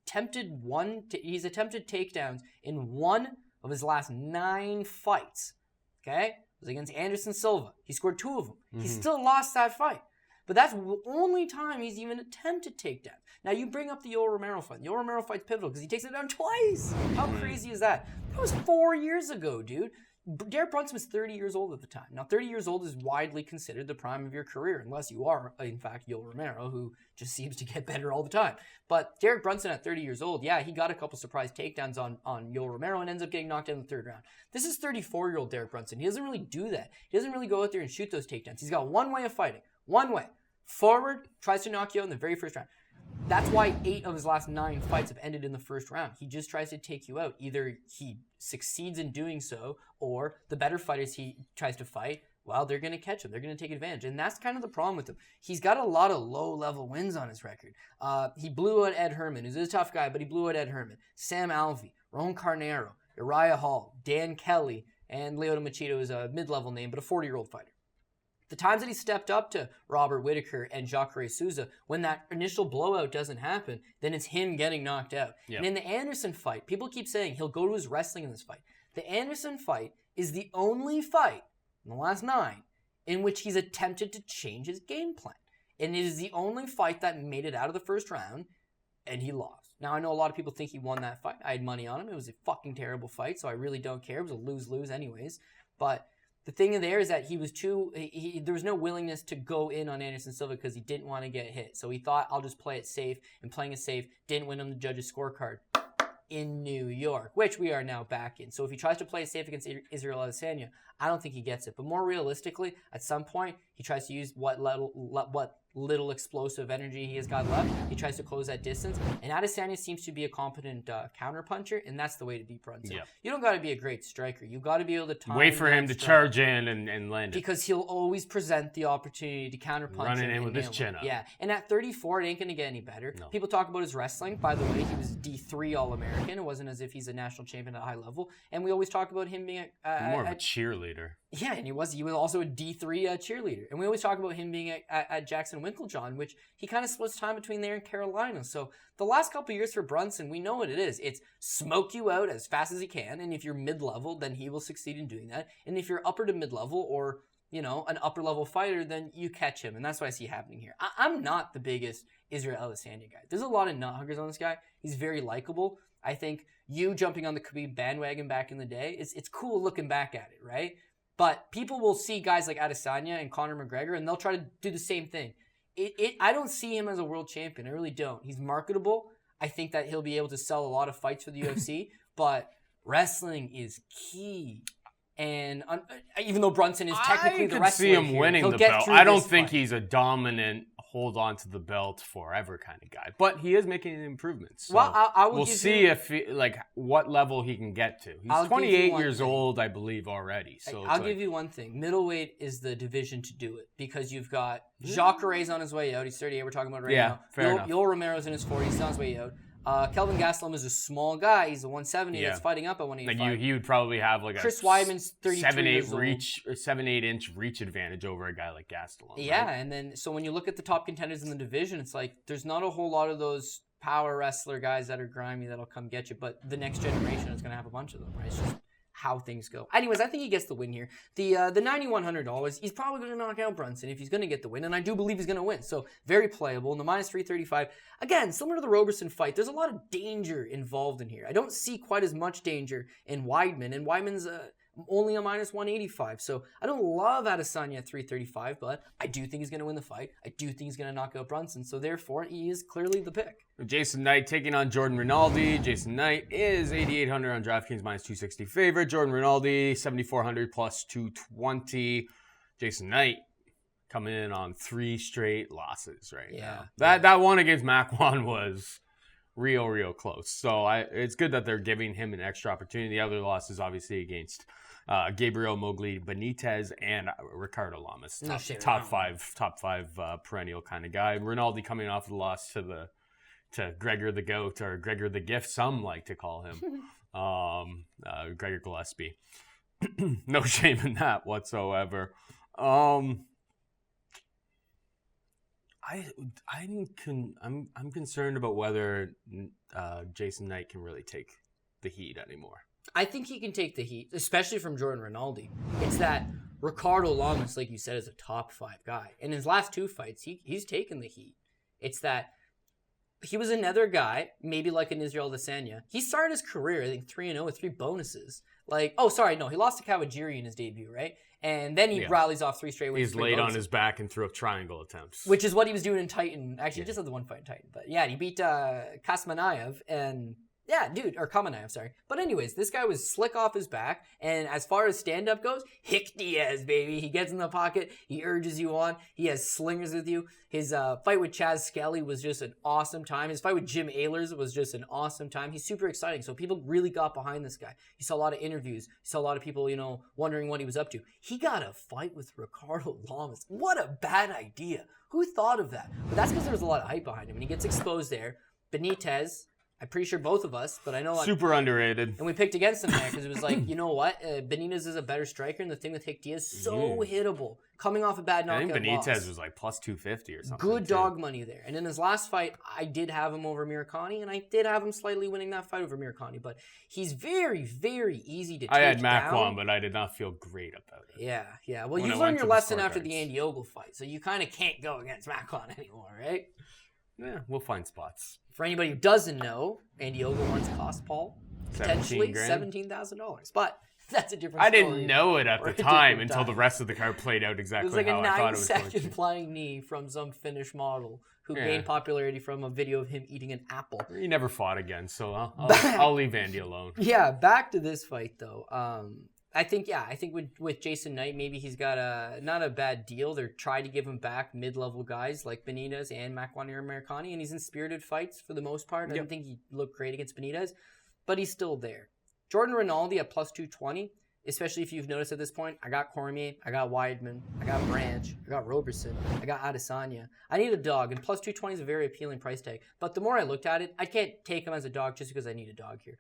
attempted takedowns in 1 of his last 9 fights. Okay. Was against Anderson Silva. He scored 2 of them. Mm-hmm. He still lost that fight. But that's the only time he's even attempted takedown. Now, you bring up the Yoel Romero fight. The Yoel Romero fight's pivotal because he takes it down twice. How crazy is that? That was 4 years ago, dude. Derek Brunson was 30 years old at the time. Now, 30 years old is widely considered the prime of your career, unless you are, in fact, Yoel Romero, who just seems to get better all the time. But Derek Brunson at 30 years old, yeah, he got a couple surprise takedowns on Yoel Romero and ends up getting knocked out in the third round. This is 34-year-old Derek Brunson. He doesn't really do that. He doesn't really go out there and shoot those takedowns. He's got one way of fighting. One way. Forward, tries to knock you out in the very first round. That's why 8 of his last 9 fights have ended in the first round. He just tries to take you out. Either he succeeds in doing so, or the better fighters he tries to fight, well, they're going to catch him. They're going to take advantage. And that's kind of the problem with him. He's got a lot of low-level wins on his record. He blew out Ed Herman, who's a tough guy, but he blew out Ed Herman. Sam Alvey, Ron Carneiro, Uriah Hall, Dan Kelly, and Lyoto Machida is a mid-level name, but a 40-year-old fighter. The times that he stepped up to Robert Whittaker and Jacare Souza, when that initial blowout doesn't happen, then it's him getting knocked out. Yep. And in the Anderson fight, people keep saying he'll go to his wrestling in this fight. The Anderson fight is the only fight in the last 9 in which he's attempted to change his game plan. And it is the only fight that made it out of the first round, and he lost. Now, I know a lot of people think he won that fight. I had money on him. It was a fucking terrible fight, so I really don't care. It was a lose-lose anyways. But the thing there is that he was there was no willingness to go in on Anderson Silva because he didn't want to get hit. So he thought, I'll just play it safe, and playing it safe didn't win him the judges' scorecard in New York, which we are now back in. So if he tries to play it safe against Israel Adesanya, I don't think he gets it. But more realistically, at some point, he tries to use what little explosive energy he has got left. He tries to close that distance. And Adesanya seems to be a competent counterpuncher, and that's the way to beat Brunson. Yep. You don't got to be a great striker. You got to be able to time wait for him to charge in and land it. Because he'll always present the opportunity to counterpunch. Running in with his chin up. Yeah. And at 34, it ain't going to get any better. No. People talk about his wrestling. By the way, he was D3 All-American. It wasn't as if he's a national champion at a high level. And we always talk about him being more of a cheerleader. Yeah, and he was also a D3 cheerleader. And we always talk about him being at Jackson Winklejohn, which he kind of splits time between there and Carolina. So the last couple of years for Brunson, we know what it is. It's smoke you out as fast as he can, and if you're mid-level, then he will succeed in doing that. And if you're upper to mid-level or, you know, an upper-level fighter, then you catch him, and that's what I see happening here. I'm not the biggest Israel Adesanya guy. There's a lot of nut-huggers on this guy. He's very likable. I think you jumping on the Khabib bandwagon back in the day, it's cool looking back at it, right? But people will see guys like Adesanya and Conor McGregor, and they'll try to do the same thing. I don't see him as a world champion. I really don't. He's marketable. I think that he'll be able to sell a lot of fights for the UFC, but wrestling is key. And even though Brunson is technically the wrestler, I could see him winning the belt. I don't think he's a dominant hold on to the belt forever kind of guy, but he is making improvements. So well, I will we'll see if what level he can get to. He's 28 years old, I believe, already. So I'll give you one thing: middleweight is the division to do it because you've got Jacare's on his way out. He's 38. We're talking about right now. Fair enough. Yoel Romero's in his 40s. He's on his way out. Kelvin Gastelum is a small guy. He's a 170 that's fighting up at 185. Like he would probably have like Chris Weidman's 33 7-8 inch reach advantage over a guy like Gastelum. Yeah, right? And then so when you look at the top contenders in the division, it's like there's not a whole lot of those power wrestler guys that are grimy that'll come get you, but the next generation is going to have a bunch of them, right? It's just how things go. Anyways, I think he gets the win here. The $9,100, he's probably going to knock out Brunson if he's going to get the win, and I do believe he's going to win. So very playable. And the minus 335, again, similar to the Roberson fight, there's a lot of danger involved in here. I don't see quite as much danger in Weidman, and Weidman's only a minus 185. So I don't love Adesanya at 335, but I do think he's going to win the fight. I do think he's going to knock out Brunson. So therefore, he is clearly the pick. Jason Knight taking on Jordan Rinaldi. Jason Knight is 8,800 on DraftKings, minus 260 favorite. Jordan Rinaldi, 7,400 plus 220. Jason Knight coming in on 3 straight losses right now. That one against Makwan was real close. So it's good that they're giving him an extra opportunity. The other loss is obviously against Gabriel Mogli Benitez and Ricardo Lamas. Top five perennial kind of guy. Rinaldi coming off the loss to Gregor the Goat, or Gregor the Gift, some like to call him. Gregor Gillespie. No shame in that whatsoever. I'm concerned about whether Jason Knight can really take the heat anymore. I think he can take the heat, especially from Jordan Rinaldi. It's that Ricardo Lamas, like you said, is a top 5 guy. In his last 2 fights, he's taken the heat. It's that he was another guy, maybe like an Israel Adesanya. He started his career, I think, 3-0 with 3 bonuses. He lost to Kawajiri in his debut, right? And then he rallies off 3 straight wins. He's laid on his back and threw up triangle attempts. Which is what he was doing in Titan. Actually, he just had the 1 fight in Titan. But yeah, he beat Kasmanayev and... Yeah, dude, or Kamanayev, sorry. But anyways, this guy was slick off his back, and as far as stand-up goes, Hick Diaz, baby. He gets in the pocket, he urges you on, he has slingers with you. His fight with Chaz Skelly was just an awesome time. His fight with Jim Ehlers was just an awesome time. He's super exciting, so people really got behind this guy. You saw a lot of interviews. You saw a lot of people, wondering what he was up to. He got a fight with Ricardo Lamas. What a bad idea. Who thought of that? But that's because there was a lot of hype behind him, and he gets exposed there. Benitez... I'm pretty sure both of us, but I know... Super underrated. And we picked against him there because it was like, you know what? Benitez is a better striker, and the thing with Hick Diaz, so hittable. Coming off a bad knockout I think Benitez loss. was like plus 250 or something. Good dog money there. And in his last fight, I did have him over Mirkani, and I did have him slightly winning that fight over Mirkani. But he's very, very easy to take down. I had Makwan, but I did not feel great about it. Yeah. Well, you learned your lesson after the Andy Ogle fight, so you kind of can't go against Makwan anymore, right? Yeah, we'll find spots. For anybody who doesn't know, Andy Ogle once cost Paul potentially $17,000. But that's a different story. I didn't know it at the time until the rest of the card played out exactly how I thought it was going to. It was like a 9-second flying knee from some Finnish model who gained popularity from a video of him eating an apple. He never fought again, so I'll leave Andy alone. Yeah, back to this fight, though. I think with Jason Knight, maybe he's got not a bad deal. They're trying to give him back mid-level guys like Benitez and Makwan Mirkani, and he's in spirited fights for the most part. I don't think he looked great against Benitez, but he's still there. Jordan Rinaldi at plus 220, especially if you've noticed at this point, I got Cormier, I got Weidman, I got Branch, I got Roberson, I got Adesanya. I need a dog, and plus 220 is a very appealing price tag. But the more I looked at it, I can't take him as a dog just because I need a dog here.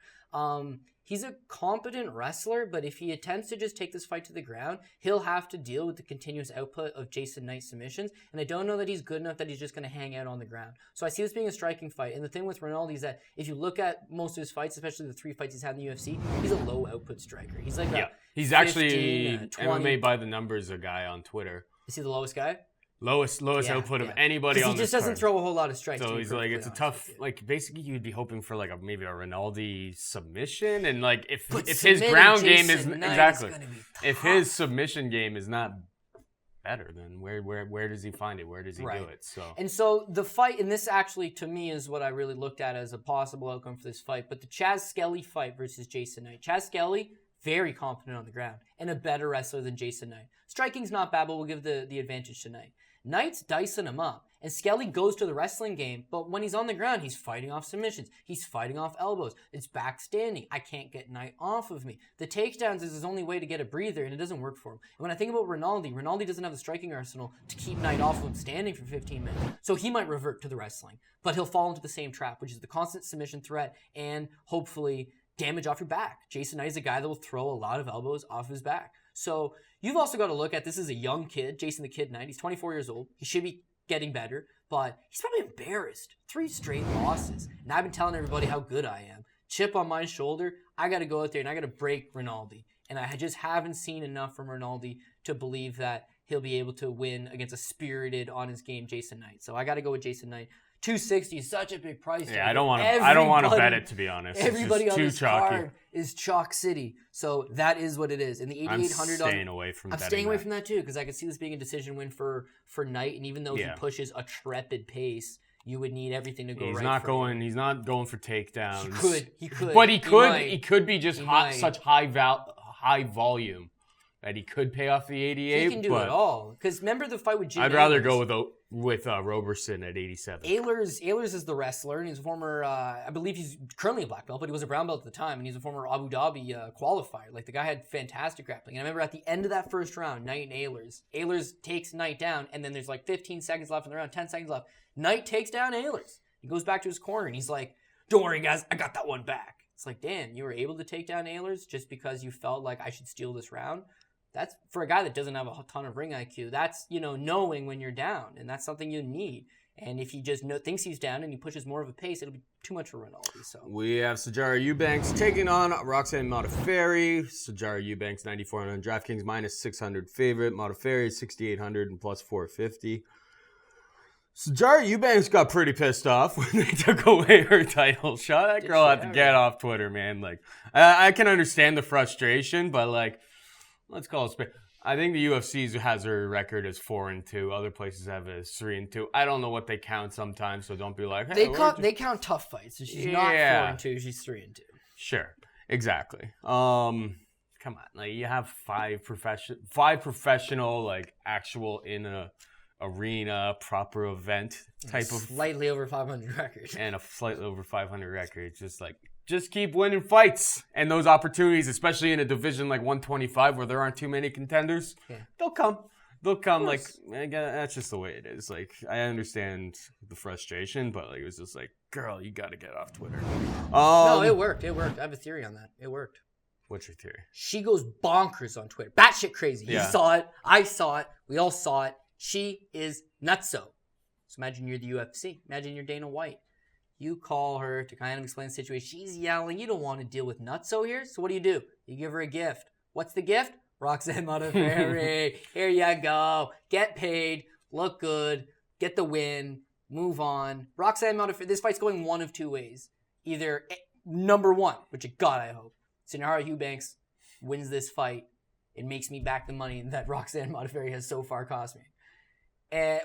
He's a competent wrestler, but if he attempts to just take this fight to the ground, he'll have to deal with the continuous output of Jason Knight submissions, and I don't know that he's good enough that he's just going to hang out on the ground. So I see this being a striking fight, and the thing with Rinaldi is that if you look at most of his fights, especially the 3 fights he's had in the UFC, he's a low output striker. He's like he's actually MMA by the numbers a guy on Twitter. Is he the lowest guy? Lowest output of anybody on this he just doesn't throw a whole lot of strikes. So he's like, it's a tough, basically you'd be hoping for maybe a Rinaldi submission, and if his ground game is if his submission game is not better, then where does he find it? Where does he do it? So the fight, and this actually to me is what I really looked at as a possible outcome for this fight, but the Chaz Skelly fight versus Jason Knight. Chaz Skelly, very competent on the ground and a better wrestler than Jason Knight. Striking's not bad, but we'll give the advantage to Knight. Knight's dicing him up, and Skelly goes to the wrestling game, but when he's on the ground, he's fighting off submissions. He's fighting off elbows. It's back standing. I can't get Knight off of me. The takedowns is his only way to get a breather, and it doesn't work for him. And when I think about Rinaldi doesn't have the striking arsenal to keep Knight off of him standing for 15 minutes. So he might revert to the wrestling, but he'll fall into the same trap, which is the constant submission threat and hopefully damage off your back. Jason Knight is a guy that will throw a lot of elbows off his back. So you've also got to look at this as a young kid, Jason the Kid Knight. He's 24 years old. He should be getting better, but he's probably embarrassed. 3 straight losses. And I've been telling everybody how good I am. Chip on my shoulder. I got to go out there and I got to break Rinaldi. And I just haven't seen enough from Rinaldi to believe that he'll be able to win against a spirited, on his game Jason Knight. So I got to go with Jason Knight. 260 is such a big price. Yeah, I don't want to bet it, to be honest. Everybody on too this card is Chalk City. So that is what it is. And the 8,800 I'm staying away from that too, because I could see this being a decision win for Knight, and even though he pushes a trepid pace, you would need everything to go he's right. He's not going for takedowns. He could. But he could be just such high volume that he could pay off the 88. He can do it all. Because remember the fight with Jim I'd rather go with Roberson at 87. Ehlers is the wrestler, and he's a former, I believe he's currently a black belt, but he was a brown belt at the time, and he's a former Abu Dhabi qualifier. Like, the guy had fantastic grappling. And I remember at the end of that first round, Knight and Ehlers takes Knight down, and then there's 15 seconds left in the round, 10 seconds left. Knight takes down Ehlers. He goes back to his corner, and he's like, don't worry, guys, I got that one back. It's like, damn, you were able to take down Ehlers just because you felt like I should steal this round? That's, for a guy that doesn't have a ton of ring IQ, that's, knowing when you're down, and that's something you need. And if he just thinks he's down and he pushes more of a pace, it'll be too much for Rinaldi. So We have Sijara Eubanks taking on Roxanne Modafferi. Sijara Eubanks 9,400 on DraftKings, minus 600 favorite. Modafferi 6,800 and plus 450. Sijara Eubanks got pretty pissed off when they took away her title shot. That girl had to get off Twitter, man. Like, I can understand the frustration, but like, let's call it spit. I think the UFC has her record as 4-2. Other places have it as 3-2. I don't know what they count sometimes, so don't be like, hey, they count tough fights. So she's not 4-2. She's 3-2. Sure, exactly. Come on, like you have five professional, like actual in a arena proper event type of slightly over 500 record and a slightly over 500 record. Just keep winning fights, and those opportunities, especially in a division like 125 where there aren't too many contenders, they'll come. Like, again, that's just the way it is. Like, I understand the frustration, but like it was just like, girl, you got to get off Twitter. No, it worked. I have a theory on that. It worked. What's your theory? She goes bonkers on Twitter, batshit crazy. Yeah. You saw it. I saw it. We all saw it. She is nutso. So imagine you're the UFC. Imagine you're Dana White. You call her to kind of explain the situation. She's yelling. You don't want to deal with nutso here. So what do? You give her a gift. What's the gift? Roxanne Modafferi. Here you go. Get paid. Look good. Get the win. Move on. Roxanne Modafferi. This fight's going one of two ways. Either number one, which God I hope, Sijara Eubanks wins this fight. It makes me back the money that Roxanne Modafferi has so far cost me.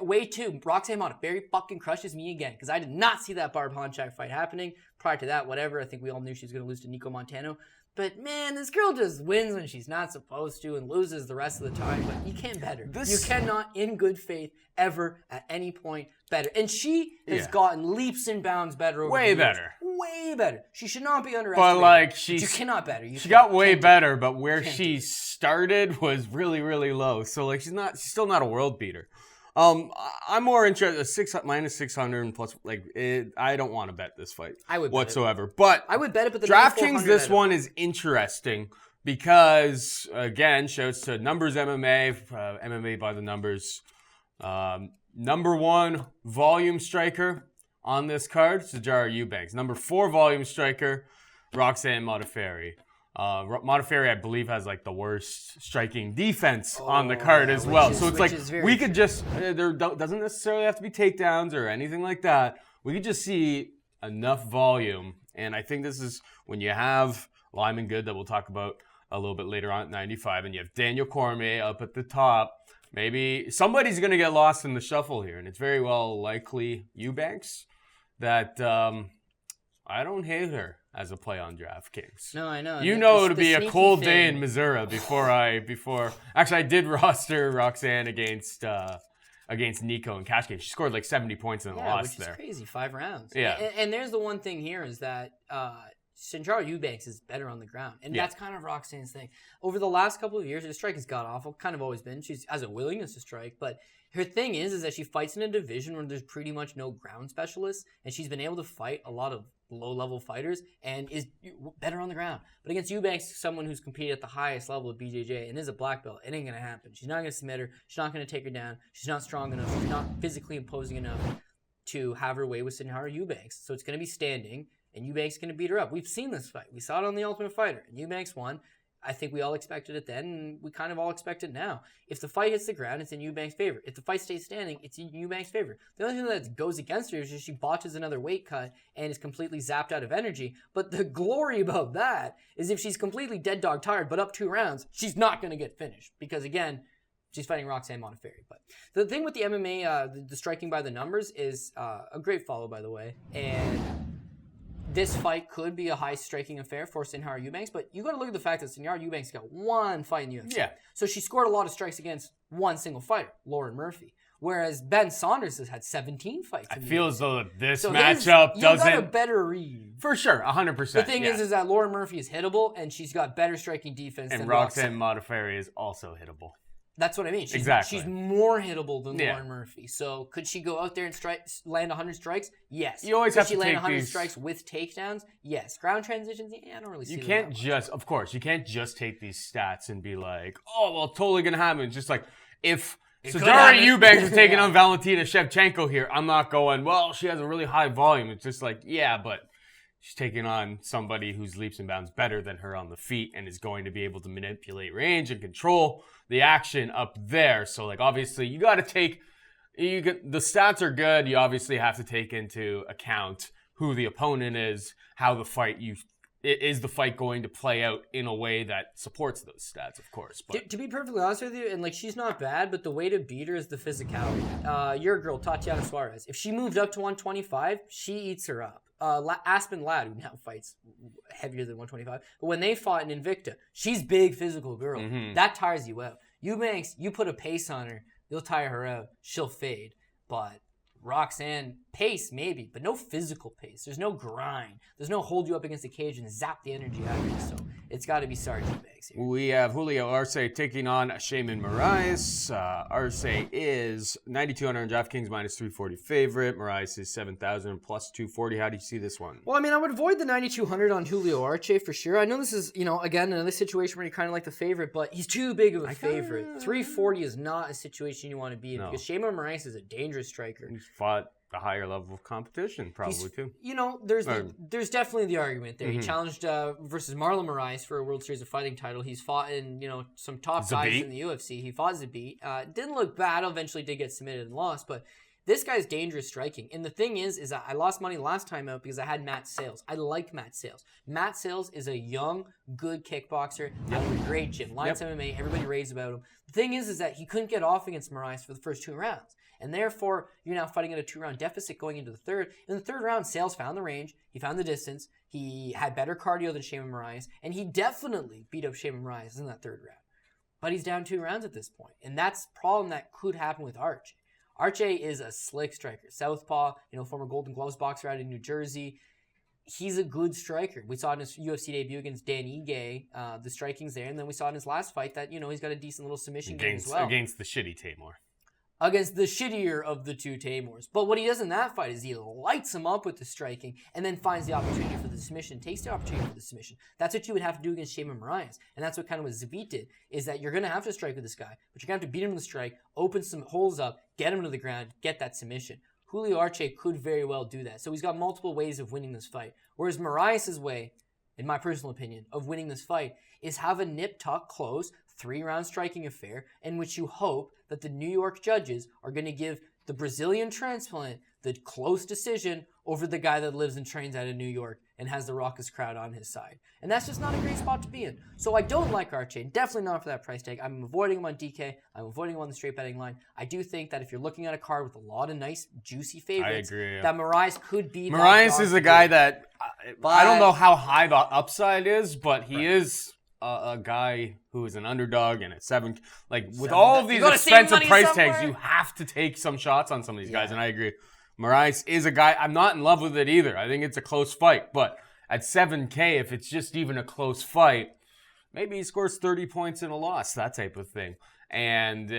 Way two, Roxanne Modafferi fucking crushes me again, because I did not see that Barb Honchak fight happening. Prior to that, whatever, I think we all knew she was going to lose to Nico Montano. But man, this girl just wins when she's not supposed to and loses the rest of the time. But you can't bet her. You cannot, in good faith, ever at any point bet her. And she has gotten leaps and bounds better over the years. Way better. She should not be underestimated. But like, you cannot bet her. She got way better, but where she started was really, really low. So like, she's still not a world beater. I'm more interested minus 600 and plus. Like, I don't want to bet this fight. I would whatsoever. But I would bet it. But the DraftKings, this one is interesting because again, shouts to Numbers MMA, MMA by the numbers. Number 1 volume striker on this card, Sijara Eubanks. Number 4 volume striker, Roxanne Modafferi. Modafferi, I believe, has like the worst striking defense on the card as well. So it's like we could just there doesn't necessarily have to be takedowns or anything like that. We could just see enough volume, and I think this is when you have Lyman Good that we'll talk about a little bit later on at 95, and you have Daniel Cormier up at the top. Maybe somebody's going to get lost in the shuffle here, and it's very well likely Eubanks. That I don't hate her as a play on DraftKings. No, I know. You know it'll be a cold day in Missouri before actually I did roster Roxanne against Nico and Cash Game. She scored like 70 points in the loss there. Which is crazy, 5 rounds. Yeah. And there's the one thing here is that Sijara Eubanks is better on the ground. And that's kind of Roxanne's thing. Over the last couple of years, her strike has got awful, kind of always been. She has a willingness to strike, but her thing is that she fights in a division where there's pretty much no ground specialists, and she's been able to fight a lot of low-level fighters and is better on the ground. But against Eubanks, someone who's competed at the highest level of BJJ and is a black belt, it ain't going to happen. She's not going to submit her. She's not going to take her down. She's not strong enough. She's not physically imposing enough to have her way with Sijara Eubanks. So it's going to be standing, and Eubanks is going to beat her up. We've seen this fight. We saw it on The Ultimate Fighter, and Eubanks won. I think we all expected it then, and we kind of all expect it now. If the fight hits the ground, it's in Eubanks' favor. If the fight stays standing, it's in Eubanks' favor. The only thing that goes against her is just she botches another weight cut and is completely zapped out of energy. But the glory about that is if she's completely dead dog tired, but up 2 rounds, she's not going to get finished. Because again, she's fighting Roxanne Modafferi. But the thing with the MMA, the striking by the numbers is a great follow, by the way. And this fight could be a high-striking affair for Sijara Eubanks, but you got to look at the fact that Sijara Eubanks got 1 fight in the UFC. Yeah. So she scored a lot of strikes against 1 single fighter, Lauren Murphy, whereas Ben Saunders has had 17 fights. I feel as though this matchup doesn't. You got a better read. For sure, 100%. The thing is that Lauren Murphy is hittable, and she's got better striking defense and than Roxanne Modafferi is also hittable. That's what I mean. She's more hittable than Lauren Murphy. So could she go out there and land 100 strikes? Yes. You always have to take land 100 these strikes with takedowns? Yes. Ground transitions? Yeah, I don't really see You that can't much. of course, you can't just take these stats and be like, oh, well, totally going to happen. It's just like, if So Daria Eubanks is taking on Valentina Shevchenko here. I'm not going, well, she has a really high volume. It's just like, yeah, but she's taking on somebody who's leaps and bounds better than her on the feet and is going to be able to manipulate range and control the action up there. So, like, obviously, you got to take... the stats are good. You obviously have to take into account who the opponent is, how the fight is the fight going to play out in a way that supports those stats, of course. But to be perfectly honest with you, and like she's not bad, but the way to beat her is the physicality. Your girl, Tatiana Suarez, if she moved up to 125, she eats her up. Aspen Ladd, who now fights heavier than 125, but when they fought in Invicta, she's big physical girl. That tires you out. Eubanks, you put a pace on her, you'll tire her out. She'll fade. But Roxanne, pace maybe, but no physical pace. There's no grind. There's no hold you up against the cage and zap the energy out of you. So it's got to be Sarge Eubanks here. We have Julio Arce taking on Shaman Moraes. Arce is 9,200 on DraftKings, minus 340 favorite. Moraes is 7,000 plus 240. How do you see this one? Well, I mean, I would avoid the 9,200 on Julio Arce for sure. I know this is, again, another situation where you're kind of like the favorite, but he's too big of a favorite. 340 is not a situation you want to be in because Shaman Moraes is a dangerous striker. He's fought a higher level of competition, probably too. There's definitely the argument there. He challenged versus Marlon Moraes for a World Series of Fighting title. He's fought in some top guys in the UFC. He fought Zabit. Didn't look bad. Eventually did get submitted and lost, but this guy's dangerous striking. And the thing is I lost money last time out because I had Matt Sales. I like Matt Sales. Matt Sales is a young, good kickboxer out of a great gym. Lions MMA, everybody raves about him. The thing is that he couldn't get off against Moraes for the first 2 rounds. And therefore, you're now fighting at a 2-round deficit going into the third. In the third round, Sales found the range. He found the distance. He had better cardio than Shaman Moraes. And he definitely beat up Shaman Moraes in that third round. But he's down 2 rounds at this point. And that's a problem that could happen with Arce. Arce is a slick striker. Southpaw, former Golden Gloves boxer out in New Jersey. He's a good striker. We saw in his UFC debut against Dan Ige, the striking's there. And then we saw in his last fight that, he's got a decent little submission game as well. Against the shitty Tamor. Against the shittier of the 2 Tamors. But what he does in that fight is he lights him up with the striking and then finds the opportunity for the submission, takes the opportunity for the submission. That's what you would have to do against Shaman Moraes. And that's what kind of what Zabit did, is that you're going to have to strike with this guy, but you're going to have to beat him with the strike, open some holes up, get him to the ground, get that submission. Julio Arce could very well do that. So he's got multiple ways of winning this fight. Whereas Moraes' way, in my personal opinion, of winning this fight is have a nip-tuck close 3-round striking affair in which you hope that the New York judges are going to give the Brazilian transplant the close decision over the guy that lives and trains out of New York and has the raucous crowd on his side. And that's just not a great spot to be in. So I don't like Arce, definitely not for that price tag. I'm avoiding him on DK. I'm avoiding him on the straight betting line. I do think that if you're looking at a card with a lot of nice, juicy favorites, that Moraes could be that Moraes is a guy that, I don't know how high the upside is, but he is a guy who is an underdog and at 7, with all of these expensive price tags, you have to take some shots on some of these guys, and I agree. Moraes is a guy, I'm not in love with it either. I think it's a close fight, but at 7K, if it's just even a close fight, maybe he scores 30 points in a loss, that type of thing. And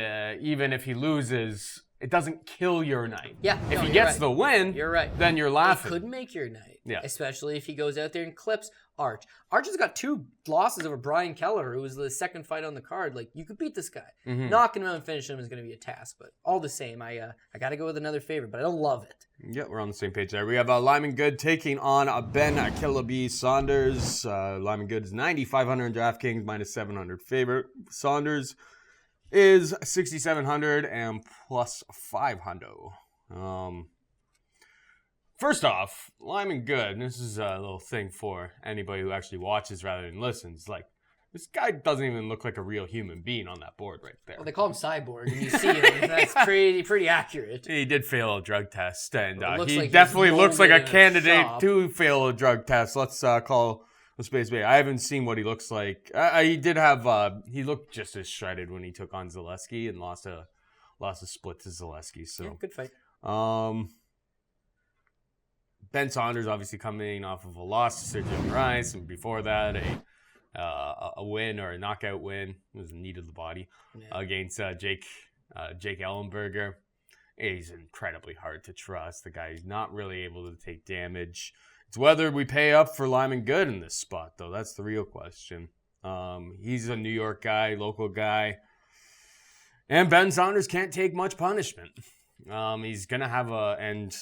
even if he loses, it doesn't kill your night. Yeah, if he gets the win, you're right. Then you're laughing. It could make your night, yeah. Especially if he goes out there and clips Arce. Arce has got 2 losses over Brian Kelleher, who was the second fight on the card. You could beat this guy. Knocking him out and finishing him is going to be a task, but all the same, I got to go with another favorite, but I don't love it. Yeah, we're on the same page there. We have Lyman Good taking on Ben Killaby Saunders. Lyman Good is 9,500 on DraftKings, minus 700 favorite. Saunders is 6,700 and plus 500. First off, Lyman Good, and this is a little thing for anybody who actually watches rather than listens. This guy doesn't even look like a real human being on that board right there. Well, they call him Cyborg, and you see him. That's pretty accurate. He did fail a drug test, and he definitely looks like a candidate to fail a drug test. Let's call the space bay. I haven't seen what he looks like. He did have. He looked just as shredded when he took on Zaleski and lost a split to Zaleski. So yeah, good fight. Ben Saunders obviously coming off of a loss to Sergio Moraes, and before that a win or a knockout win. It was a knee to the body against Jake Ellenberger. He's incredibly hard to trust. The guy is not really able to take damage. It's whether we pay up for Lyman Good in this spot, though. That's the real question. He's a New York guy, local guy. And Ben Saunders can't take much punishment. He's going to have and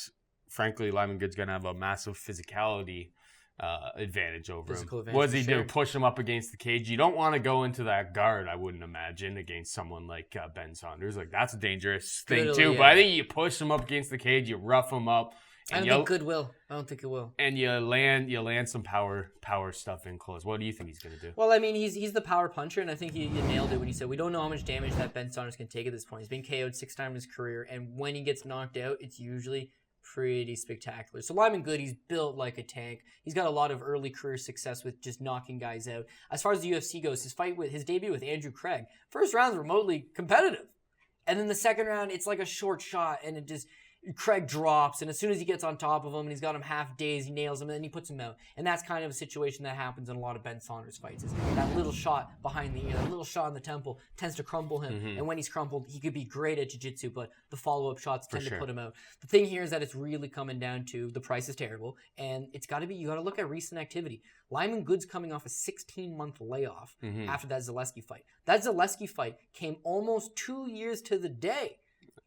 frankly, Lyman Good's going to have a massive physicality advantage over him. What does he do? Push him up against the cage? You don't want to go into that guard, I wouldn't imagine, against someone like Ben Saunders. Like, that's a dangerous thing, too. Yeah. But I think you push him up against the cage, you rough him up. I don't think Good will. I don't think it will. And you land some power stuff in close. What do you think he's going to do? Well, I mean, he's the power puncher, and I think you nailed it when you said we don't know how much damage that Ben Saunders can take at this point. He's been KO'd 6 times in his career, and when he gets knocked out, it's usually pretty spectacular. So Lyman Good, he's built like a tank. He's got a lot of early career success with just knocking guys out. As far as the UFC goes, his debut with Andrew Craig, first round's remotely competitive. And then the second round, it's like a short shot, and Craig drops, and as soon as he gets on top of him and he's got him half dazed, he nails him, and then he puts him out. And that's kind of a situation that happens in a lot of Ben Saunders fights. Is that little shot behind the ear, that little shot in the temple tends to crumple him. Mm-hmm. And when he's crumpled, he could be great at jiu-jitsu, but the follow-up shots tend to put him out. The thing here is that it's really coming down to the price is terrible, and you got to look at recent activity. Lyman Good's coming off a 16-month layoff after that Zaleski fight. That Zaleski fight came almost 2 years to the day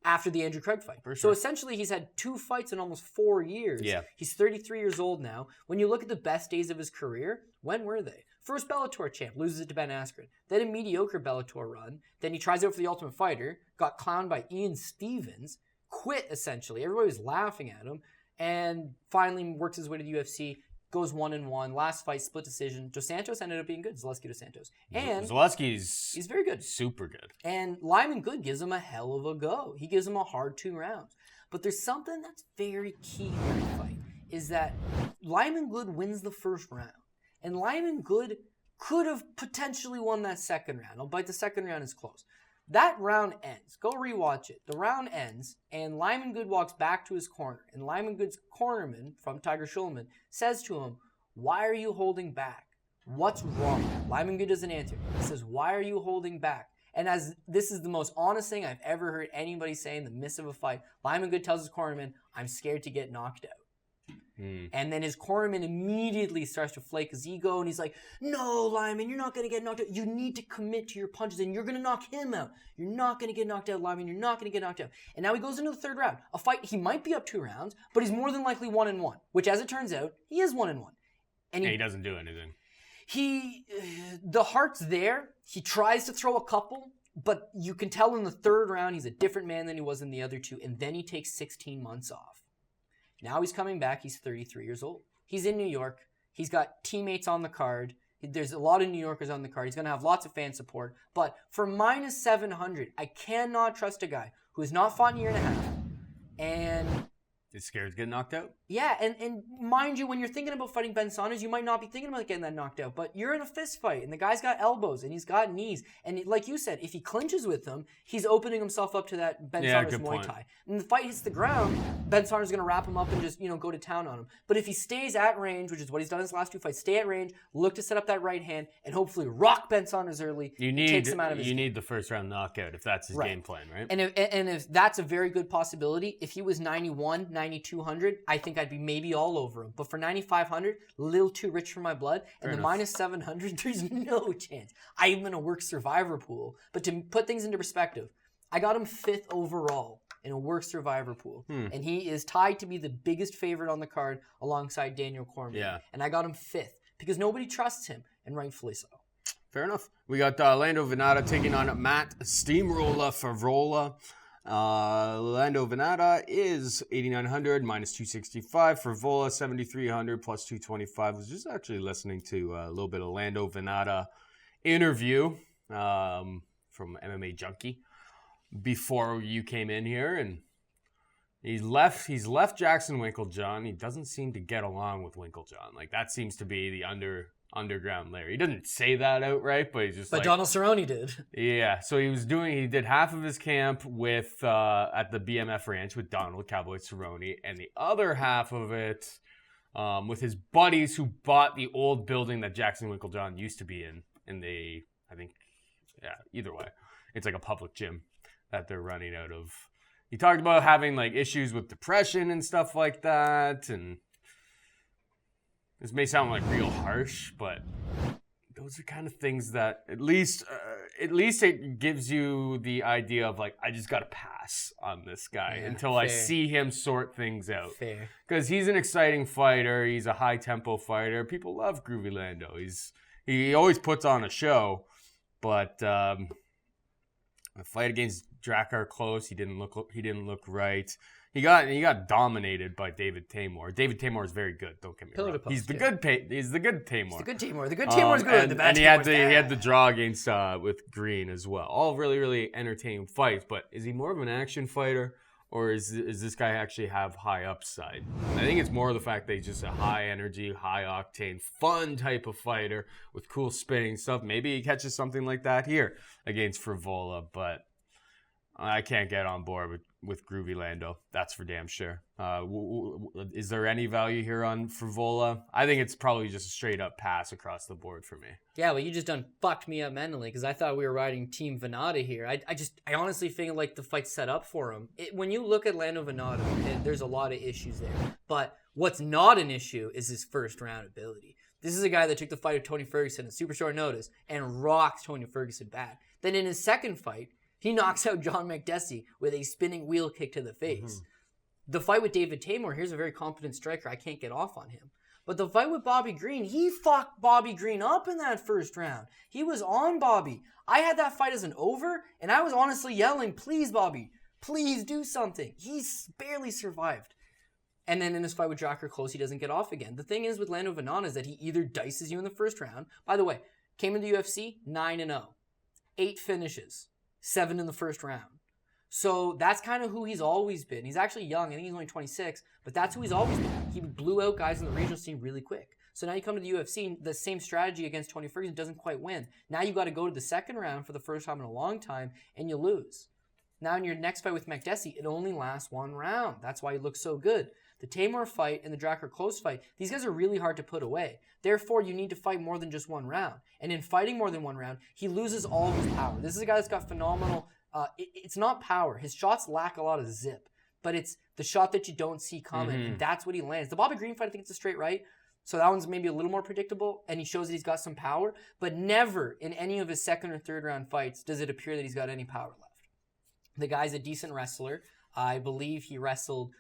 after the Andrew Craig fight. So essentially, he's had 2 fights in almost 4 years. Yeah. He's 33 years old now. When you look at the best days of his career, when were they? First Bellator champ, loses it to Ben Askren. Then a mediocre Bellator run. Then he tries out for the Ultimate Fighter, got clowned by Ian Stevens, quit essentially. Everybody was laughing at him, and finally works his way to the UFC. Goes 1-1. Last fight, split decision. Dos Santos ended up being good. Zaleski Dos Santos. And he's very good. Super good. And Lyman Good gives him a hell of a go. He gives him a hard 2 rounds. But there's something that's very key in the fight, is that Lyman Good wins the first round. And Lyman Good could have potentially won that second round, but the second round is close. That round ends. Go rewatch it. The round ends, and Lyman Good walks back to his corner. And Lyman Good's cornerman, from Tiger Schulman, says to him, "Why are you holding back? What's wrong?" Lyman Good doesn't answer. He says, "Why are you holding back?" And as this is the most honest thing I've ever heard anybody say in the midst of a fight, Lyman Good tells his cornerman, "I'm scared to get knocked out." And then his cornerman immediately starts to flake his ego, and he's like, "No, Lyman, you're not going to get knocked out. You need to commit to your punches, and you're going to knock him out. You're not going to get knocked out, Lyman. You're not going to get knocked out." And now he goes into the third round. A fight, he might be up 2 rounds, but he's more than likely 1-1, which, as it turns out, he is 1-1. And he doesn't do anything. The heart's there. He tries to throw a couple, but you can tell in the third round he's a different man than he was in the other 2, and then he takes 16 months off. Now he's coming back. He's 33 years old. He's in New York. He's got teammates on the card. There's a lot of New Yorkers on the card. He's going to have lots of fan support. But for minus 700, I cannot trust a guy who has not fought in a year and a half. And is scared to get knocked out? Yeah, and mind you, when you're thinking about fighting Ben Saunders, you might not be thinking about getting that knocked out, but you're in a fist fight, and the guy's got elbows, and he's got knees, and like you said, if he clinches with him, he's opening himself up to that Ben Saunders Muay Thai. And the fight hits the ground, Ben Saunders is going to wrap him up and just, go to town on him. But if he stays at range, which is what he's done in his last 2 fights, stay at range, look to set up that right hand, and hopefully rock Ben Saunders early, takes him out of his game. You need the first round knockout if that's his game plan, right? And if that's a very good possibility, if he was 91, 9,200, I think I'd be maybe all over him. But for 9,500, a little too rich for my blood. And the minus 700, there's no chance. I'm going to work Survivor pool. But to put things into perspective, I got him 5th overall in a work Survivor pool. And he is tied to be the biggest favorite on the card alongside Daniel Cormier. Yeah. And I got him 5th because nobody trusts him, and rightfully so. Fair enough. We got Lando Vannata taking on Matt Steamroller FREVOLA. Lando Vannata is 8,900 minus 265. FREVOLA 7,300 plus 225. I was just actually listening to a little bit of Lando Vannata interview from MMA Junkie before you came in here, and he's left Jackson Winklejohn. He doesn't seem to get along with Winklejohn. Like, that seems to be the underground layer. He doesn't say that outright, but he's just But Donald Cerrone did. Yeah, so he did half of his camp with at the BMF Ranch with Donald Cowboy Cerrone, and the other half of it with his buddies who bought the old building that Jackson Winklejohn used to be in either way. It's like a public gym that they're running out of. He talked about having like issues with depression and stuff like that, and this may sound like real harsh, but those are kind of things that at least at least it gives you the idea of like, I just got to pass on this guy until I see him sort things out. Fair. Because he's an exciting fighter. He's a high tempo fighter. People love Groovy Lando. He always puts on a show, but the fight against JACARE close. He didn't look right. He got dominated by David Tamor. David Tamor is very good. Don't get me wrong. He's the good Tamor. He's the good Tamor. The good Tamor's good. The bad and he Tamor's had the draw against with Green as well. All really, really entertaining fights. But is he more of an action fighter, or is this guy actually have high upside? I think it's more the fact that he's just a high energy, high octane, fun type of fighter with cool spinning stuff. Maybe he catches something like that here against Frevola, but I can't get on board with Groovy Lando. That's for damn sure. Is there any value here on Frevola? I think it's probably just a straight up pass across the board for me. Yeah, well, you just done fucked me up mentally because I thought we were riding Team VANNATA here. I honestly feel like the fight's set up for him. When you look at Lando VANNATA, there's a lot of issues there. But what's not an issue is his first round ability. This is a guy that took the fight of Tony Ferguson at super short notice and rocked Tony Ferguson bad. Then in his second fight, he knocks out John McDessie with a spinning wheel kick to the face. The fight with David Tamor, here's a very competent striker. I can't get off on him. But the fight with Bobby Green, he fucked Bobby Green up in that first round. He was on Bobby. I had that fight as an over, and I was honestly yelling, please, Bobby, please do something. He's barely survived. And then in his fight with JACARE close, he doesn't get off again. The thing is with Lando VANNATA is that he either dices you in the first round. By the way, came into the UFC 9-0. 8 finishes. 7 in the first round. So that's kind of who he's always been. He's actually young. I think he's only 26, but that's who he's always been. He blew out guys in the regional scene really quick. So now you come to the UFC, the same strategy against Tony Ferguson doesn't quite win. Now you got to go to the second round for the first time in a long time, and you lose. Now in your next fight with McDessie, it only lasts 1 round. That's why he looks so good. The Tamor fight and the JACARE close fight, these guys are really hard to put away. Therefore, you need to fight more than just 1 round. And in fighting more than 1 round, he loses all of his power. This is a guy that's got phenomenal... it's not power. His shots lack a lot of zip. But it's the shot that you don't see coming. And that's what he lands. The Bobby Green fight, I think it's a straight right. So that one's maybe a little more predictable. And he shows that he's got some power. But never in any of his second or third round fights does it appear that he's got any power left. The guy's a decent wrestler. I believe he wrestled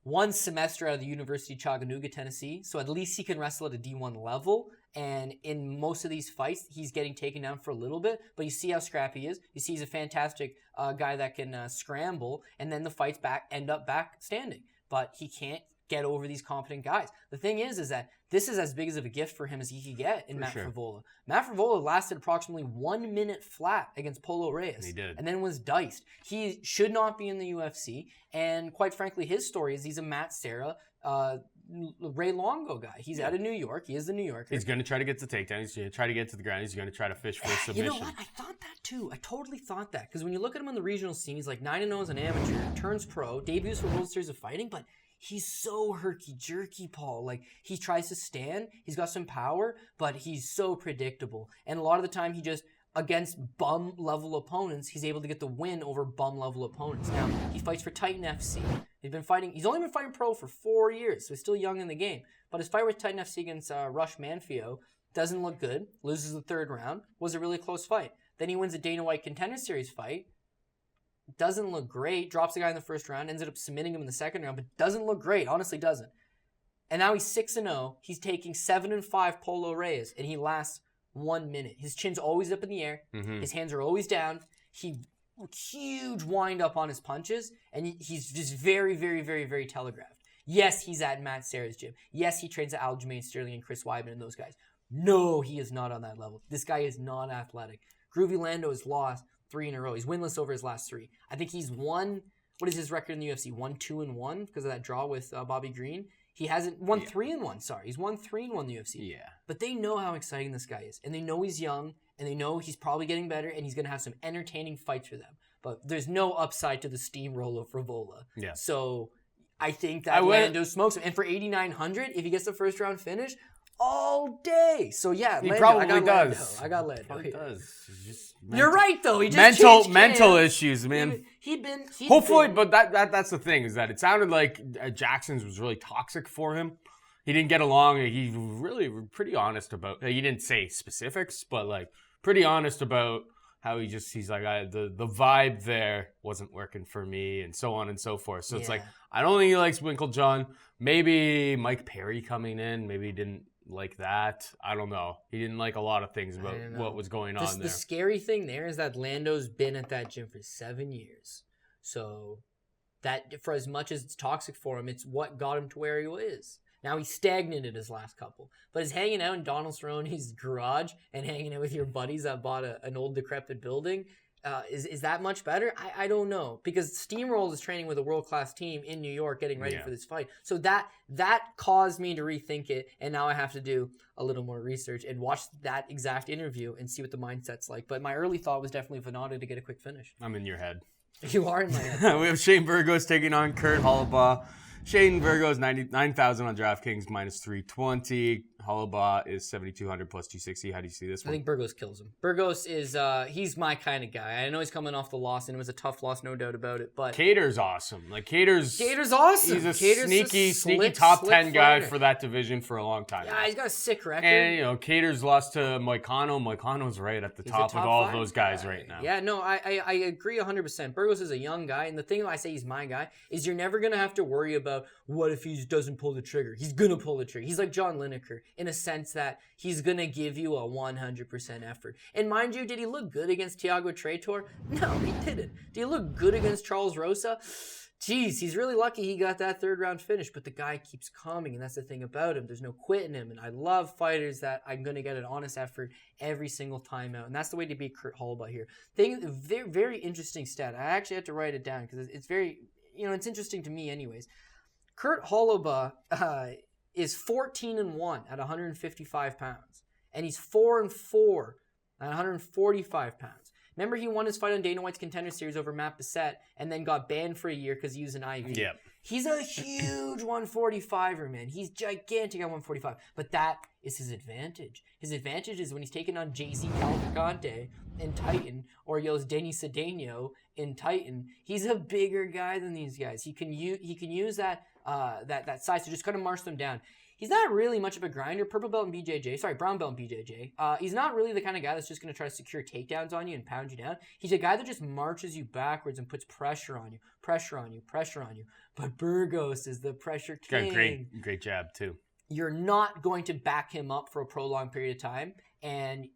1 semester out of the University of Chattanooga, Tennessee. So at least he can wrestle at a D1 level. And in most of these fights, he's getting taken down for a little bit. But you see how scrappy he is. You see he's a fantastic guy that can scramble. And then the fights end up back standing. But he can't get over these competent guys. The thing is that this is as big as of a gift for him as he could get in Matt Frevola. Matt Frevola lasted approximately 1 minute flat against Polo Reyes. He did. And then was diced. He should not be in the UFC. And quite frankly, his story is he's a Matt Serra, Ray Longo guy. He's out of New York. He is the New Yorker. He's going to try to get to takedown. He's going to try to get to the ground. He's going to try to fish for a submission. You know what? I thought that too. I totally thought that. Because when you look at him on the regional scene, he's like 9-0 as an amateur, turns pro, debuts for World Series of Fighting, but he's so herky-jerky, Paul. Like, he tries to stand. He's got some power, but he's so predictable. And a lot of the time, he just, against bum-level opponents, he's able to get the win over bum-level opponents. Now, he fights for Titan FC. He's only been fighting pro for 4 years, so he's still young in the game. But his fight with Titan FC against Rush Manfio doesn't look good. Loses the 3rd round. Was a really close fight. Then he wins a Dana White Contender Series fight. Doesn't look great. Drops the guy in the 1st round. Ends up submitting him in the 2nd round, but doesn't look great. Honestly, doesn't. And now he's 6-0. He's taking 7-5 Polo Reyes, and he lasts 1 minute. His chin's always up in the air. His hands are always down. Huge wind up on his punches, and he's just very, very, very, very telegraphed. Yes, he's at Matt Serra's gym. Yes, he trains at Aljamain Sterling and Chris Weidman and those guys. No, he is not on that level. This guy is not athletic. Groovy Lando has lost 3 in a row. He's winless over his last 3. I think he's won. What is his record in the UFC? 1-2-1 because of that draw with Bobby Green. He hasn't won 3-1. Sorry, he's won 3-1 in the UFC. Yeah, but they know how exciting this guy is, and they know he's young, and they know he's probably getting better, and he's going to have some entertaining fights for them. But there's no upside to the steamroll of Frevola. Yeah. So I think that Lando smokes him, and for 8,900, if he gets the 1st round finish, all day. So yeah, he Lando, probably does. I got Lando. Probably does. You're right though. He just mental issues, man. He'd Hopefully, been, but that's the thing is that it sounded like Jackson's was really toxic for him. He didn't get along. He really pretty honest about. He didn't say specifics, but like pretty honest about how he's like, the vibe there wasn't working for me, and so on and so forth. So it's like, I don't think he likes Winklejohn. Maybe Mike Perry coming in, maybe he didn't like that. I don't know. He didn't like a lot of things about what was going on there. The scary thing there is that Lando's been at that gym for 7 years. So that, for as much as it's toxic for him, it's what got him to where he is. Now he's stagnant in his last couple. But is hanging out in Donald Cerrone's garage and hanging out with your buddies that bought an old decrepit building, is that much better? I don't know. Because Steamroll is training with a world-class team in New York getting ready for this fight. So that caused me to rethink it. And now I have to do a little more research and watch that exact interview and see what the mindset's like. But my early thought was definitely VANNATA to get a quick finish. I'm in your head. You are in my head. We have Shane Burgos taking on Kurt Holobaugh. Shane Burgos, 99,000 on DraftKings, minus 320. Holobaugh is 7,200 plus 260. How do you see this one? I think Burgos kills him. Burgos is, he's my kind of guy. I know he's coming off the loss, and it was a tough loss, no doubt about it. But Cater's awesome. Like, Cater's awesome. He's a sneaky top 10 guy for that division for a long time. Yeah, he's got a sick record. And, you know, Cater's lost to Moicano. Moicano's right at the top with all of those guys right now. Yeah, no, I agree 100%. Burgos is a young guy, and the thing I say he's my guy is you're never going to have to worry about what if he doesn't pull the trigger. He's going to pull the trigger. He's like John Lineker in a sense that he's going to give you a 100% effort. And mind you, did he look good against Thiago Traitor? No, he didn't. Did he look good against Charles Rosa? Jeez, he's really lucky he got that third round finish, but the guy keeps coming, and that's the thing about him. There's no quitting him, and I love fighters that I'm going to get an honest effort every single time out, and that's the way to beat Kurt Holobaugh here. Very, very interesting stat. I actually had to write it down because it's very, it's interesting to me anyways. Kurt Holobaugh is 14-1 at 155 pounds, and he's 4-4 at 145 pounds. Remember, he won his fight on Dana White's Contender Series over Matt Bissett and then got banned for a year because he used an IV. Yep. He's a huge 145er, man. He's gigantic at 145. But that is his advantage. His advantage is when he's taking on JZ Cavalcante in Titan or Yos Denis Cedeno in Titan. He's a bigger guy than these guys. He can use that size to just kind of march them down. He's not really much of a grinder. Brown belt and BJJ. He's not really the kind of guy that's just going to try to secure takedowns on you and pound you down. He's a guy that just marches you backwards and puts pressure on you. But Burgos is the pressure king. Got great jab, too. You're not going to back him up for a prolonged period of time, and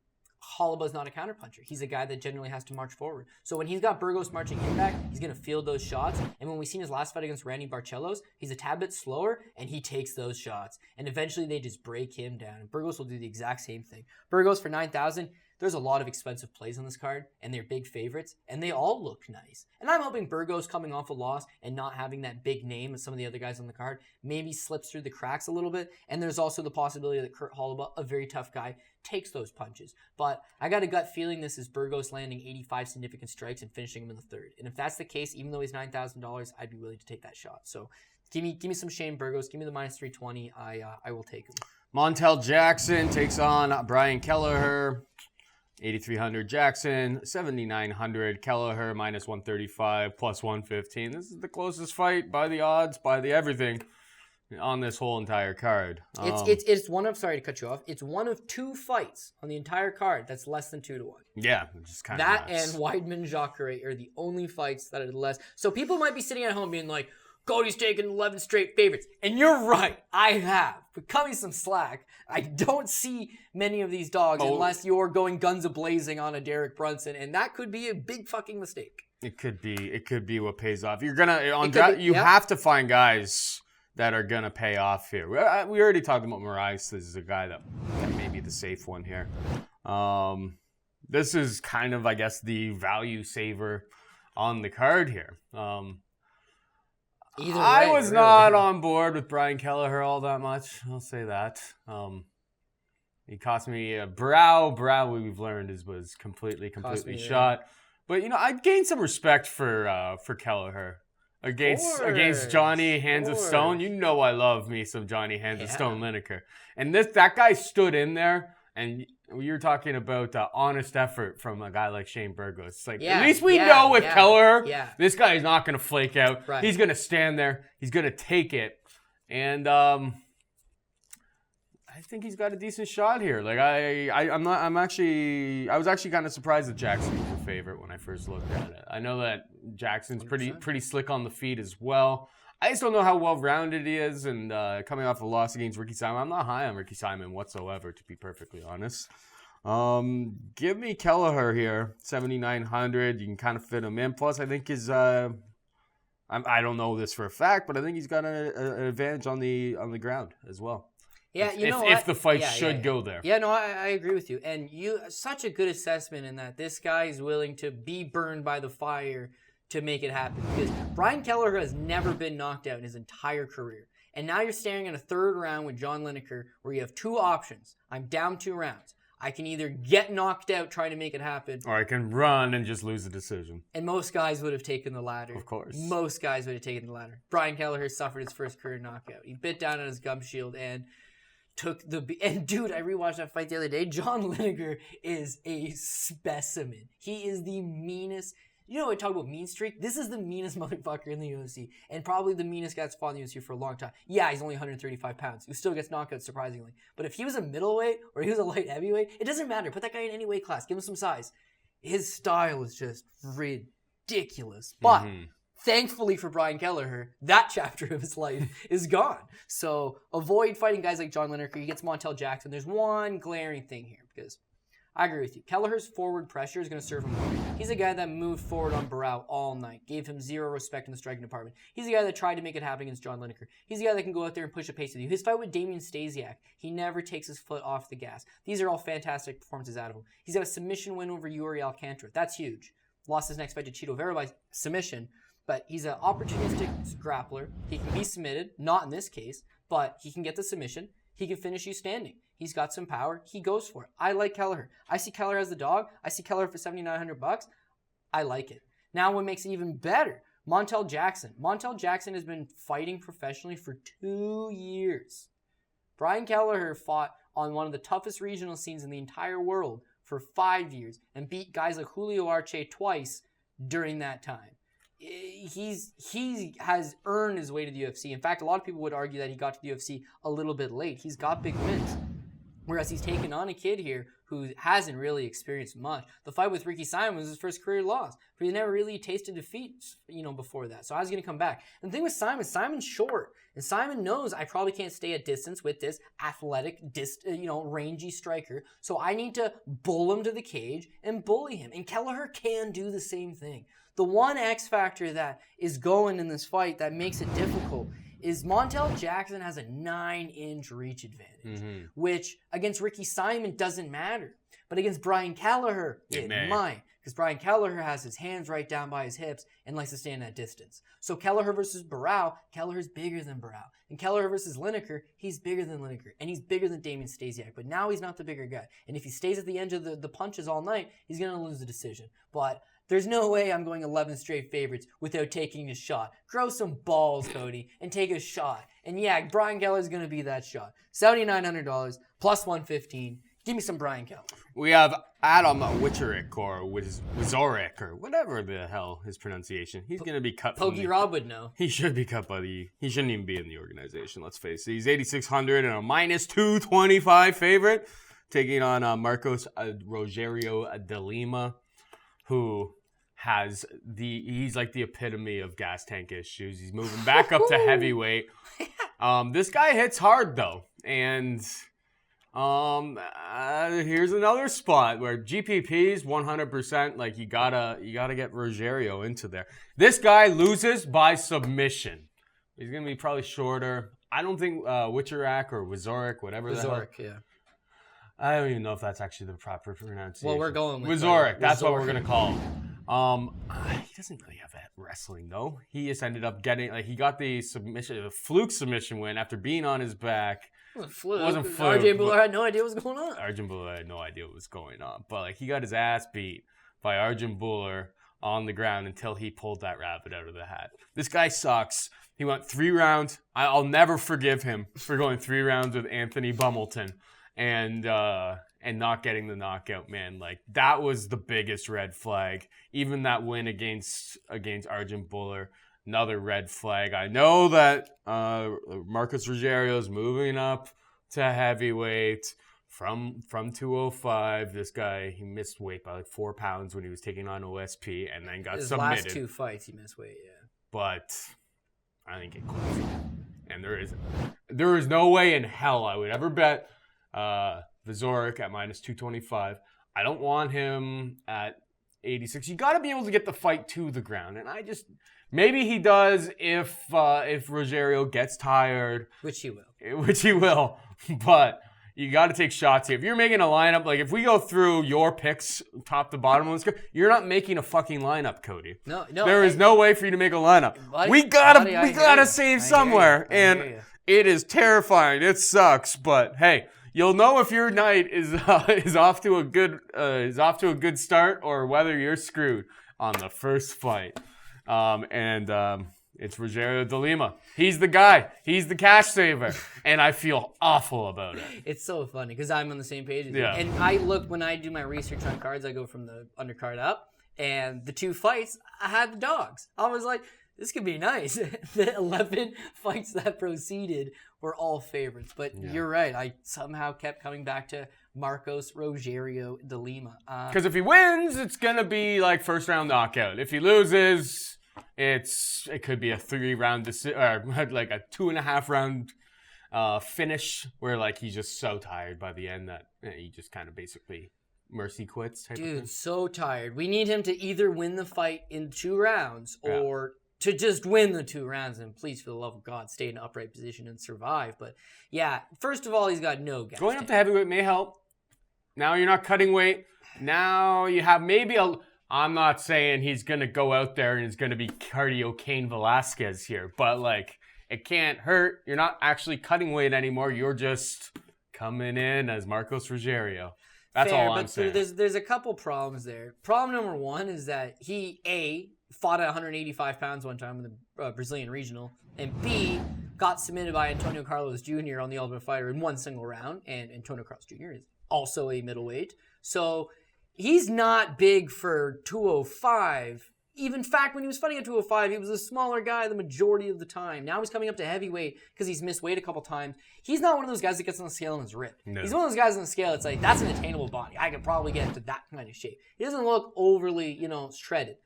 Holobaugh's not a counterpuncher. He's a guy that generally has to march forward. So when he's got Burgos marching him back, he's going to field those shots. And when we've seen his last fight against Randy Barcelos, he's a tad bit slower, and he takes those shots. And eventually they just break him down. And Burgos will do the exact same thing. Burgos for 9,000. There's a lot of expensive plays on this card, and they're big favorites, and they all look nice. And I'm hoping Burgos coming off a loss and not having that big name as some of the other guys on the card maybe slips through the cracks a little bit. And there's also the possibility that Kurt Holobaugh, a very tough guy, takes those punches. But I got a gut feeling this is Burgos landing 85 significant strikes and finishing him in the third. And if that's the case, even though he's $9,000, I'd be willing to take that shot. So give me some Shane Burgos. Give me the minus 320. I will take him. Montel Jackson takes on Brian Kelleher. 8,300 Jackson, 7,900 Kelleher, minus 135, plus 115. This is the closest fight by the odds, by the everything on this whole entire card. It's one of, sorry to cut you off, it's one of two fights on the entire card that's less than 2-1. Yeah, just kind of that nuts. And WEIDMAN JACARE are the only fights that are less. So people might be sitting at home being like, Cody's taken 11 straight favorites. And you're right, I have. But cut me some slack. I don't see many of these dogs unless you're going guns a-blazing on a Derek Brunson, and that could be a big fucking mistake. It could be what pays off. You're gonna have to find guys that are gonna pay off here. We already talked about Moraes. This is a guy that may be the safe one here. This is kind of, I guess, the value saver on the card here. I was not on board with Brian Kelleher all that much. I'll say that. He cost me a brow. We've learned was completely shot. But I gained some respect for Kelleher against Johnny Hands of Stone. You know I love me some Johnny Hands of Stone Lineker, and that guy stood in there. And you're talking about honest effort from a guy like Shane Burgos. It's like, at least we know with Kelleher, this guy is not going to flake out. Right. He's going to stand there. He's going to take it. And I think he's got a decent shot here. Like I was actually kind of surprised that Jackson was the favorite when I first looked at it. I know that Jackson's 100%. pretty slick on the feet as well. I just don't know how well-rounded he is, and coming off a loss against Ricky Simon, I'm not high on Ricky Simon whatsoever, to be perfectly honest. Give me Kelleher here, 7,900. You can kind of fit him in. Plus, I think his I don't know this for a fact, but I think he's got an advantage on the ground as well. Yeah, if the fight should go there. Yeah, no, I agree with you. And such a good assessment in that this guy is willing to be burned by the fire to make it happen. Because Brian Kelleher has never been knocked out in his entire career. And now you're staring at a third round with John Lineker where you have two options. I'm down 2 rounds. I can either get knocked out trying to make it happen, or I can run and just lose the decision. And most guys would have taken the latter. Of course. Most guys would have taken the latter. Brian Kelleher suffered his first career knockout. He bit down on his gum shield and and dude, I rewatched that fight the other day. John Lineker is a specimen. He is the meanest. You know, I talk about mean streak. This is the meanest motherfucker in the UFC, and probably the meanest guy that's fought in the UFC for a long time. Yeah, he's only 135 pounds. He still gets knockouts, surprisingly. But if he was a middleweight or he was a light heavyweight, it doesn't matter. Put that guy in any weight class. Give him some size. His style is just ridiculous. But thankfully for Brian Kelleher, that chapter of his life is gone. So avoid fighting guys like John Lineker. He gets Montel Jackson. There's one glaring thing here because I agree with you. Kelleher's forward pressure is going to serve him well. He's a guy that moved forward on Barao all night, gave him zero respect in the striking department. He's a guy that tried to make it happen against John Lineker. He's a guy that can go out there and push a pace with you. His fight with Damian Stasiak, he never takes his foot off the gas. These are all fantastic performances out of him. He's got a submission win over Yuri Alcantara. That's huge. Lost his next fight to Chito Vera by submission, but he's an opportunistic grappler. He can be submitted, not in this case, but he can get the submission. He can finish you standing. He's got some power. He goes for it. I like Kelleher. I see Kelleher as the dog. I see Kelleher for $7,900. I like it. Now what makes it even better, Montel Jackson. Montel Jackson has been fighting professionally for 2 years. Brian Kelleher fought on one of the toughest regional scenes in the entire world for 5 years and beat guys like Julio Arce twice during that time. He has earned his way to the UFC. In fact, a lot of people would argue that he got to the UFC a little bit late. He's got big wins. Whereas he's taken on a kid here who hasn't really experienced much. The fight with Ricky Simon was his first career loss, but he never really tasted defeat, before that. So how's he going to come back? And the thing with Simon's short. And Simon knows I probably can't stay at distance with this athletic, rangy striker. So I need to bull him to the cage and bully him. And Kelleher can do the same thing. The one X factor that is going in this fight that makes it difficult is Montel Jackson has a 9-inch reach advantage, which against Ricky Simon doesn't matter. But against Brian Kelleher, it might. Because Brian Kelleher has his hands right down by his hips and likes to stay in that distance. So Kelleher versus Barao, Kelleher's bigger than Barao. And Kelleher versus Lineker, he's bigger than Lineker. And he's bigger than Damian Stasiak. But now he's not the bigger guy. And if he stays at the end of the punches all night, he's going to lose the decision. But there's no way I'm going 11 straight favorites without taking a shot. Grow some balls, Cody, and take a shot. And yeah, Brian Kelleher's going to be that shot. $7,900 plus 115. Give me some Brian Kelleher. We have Adam WIECZOREK or WIECZOREK or whatever the hell his pronunciation. He's going to be cut. Pokey Rob would know. He should be cut by he shouldn't even be in the organization, let's face it. He's 8,600 and a minus 225 favorite, taking on Rogerio de Lima, who he's like the epitome of gas tank issues. He's moving back up to heavyweight. This guy hits hard though, and here's another spot where GPP's 100%. Like you gotta get Rogerio into there. This guy loses by submission. He's gonna be probably shorter. I don't think WIECZOREK or WIECZOREK, whatever the hell. WIECZOREK, yeah. I don't even know if that's actually the proper pronunciation. Well, we're going with WIECZOREK. That's what we're gonna call him. He doesn't really have that wrestling though. He just ended up getting he got the fluke submission win after being on his back. It wasn't fluke. RJ Buller had no idea what was going on. Arjun Buller had no idea what was going on, but he got his ass beat by Arjun Buller on the ground until he pulled that rabbit out of the hat. This guy sucks. He went 3 rounds. I'll never forgive him for going 3 rounds with Anthony Bumbleton and not getting the knockout, man. Like that was the biggest red flag. Even that win against Arjun Buller, another red flag. I know that Marcus Rogerio is moving up to heavyweight from 205. This guy, he missed weight by like 4 pounds when he was taking on OSP and then got His submitted. last 2 fights, he missed weight, yeah. But I think it close. And there is no way in hell I would ever bet WIECZOREK at minus 225. I don't want him at 86. You got to be able to get the fight to the ground. And maybe he does if Rogerio gets tired. Which he will. Which he will. But you got to take shots here. If you're making a lineup, like if we go through your picks top to bottom, you're not making a fucking lineup, Cody. No. There is no way for you to make a lineup. Buddy, we gotta save somewhere, and it is terrifying. It sucks, but hey, you'll know if your night is off to a good start or whether you're screwed on the first fight. It's Rogerio de Lima. He's the guy. He's the cash saver. And I feel awful about it. It's so funny because I'm on the same page as you. Yeah. And I look, when I do my research on cards, I go from the undercard up. And the 2 fights, I had the dogs. I was like, this could be nice. The 11 fights that proceeded were all favorites. But you're right. I somehow kept coming back to Marcos Rogerio de Lima. Because if he wins, it's going to be like first round knockout. If he loses... It could be a 3-round or like a 2.5 round finish where like he's just so tired by the end that he just kind of basically mercy quits type of thing. Dude, so tired. We need him to either win the fight in 2 rounds or to just win the 2 rounds, and please, for the love of God, stay in an upright position and survive. But yeah, first of all, he's got no gas. Going up to heavyweight may help. Now you're not cutting weight. Now you have maybe I'm not saying he's going to go out there and he's going to be cardio Cain Velasquez here, but like it can't hurt. You're not actually cutting weight anymore. You're just coming in as Marcos Rogerio. That's Fair, all I'm but saying. There's a couple problems there. Problem number 1 is that he, fought at 185 pounds one time in the Brazilian regional, and B, got submitted by Antonio Carlos Jr. on the Ultimate Fighter in 1 single round, and Antonio Carlos Jr. is also a middleweight. So he's not big for 205. Even in fact, when he was fighting at 205, he was a smaller guy the majority of the time. Now he's coming up to heavyweight because he's missed weight a couple times. He's not one of those guys that gets on the scale and is ripped. No. He's one of those guys on the scale that's like, that's an attainable body. I could probably get into that kind of shape. He doesn't look overly, shredded.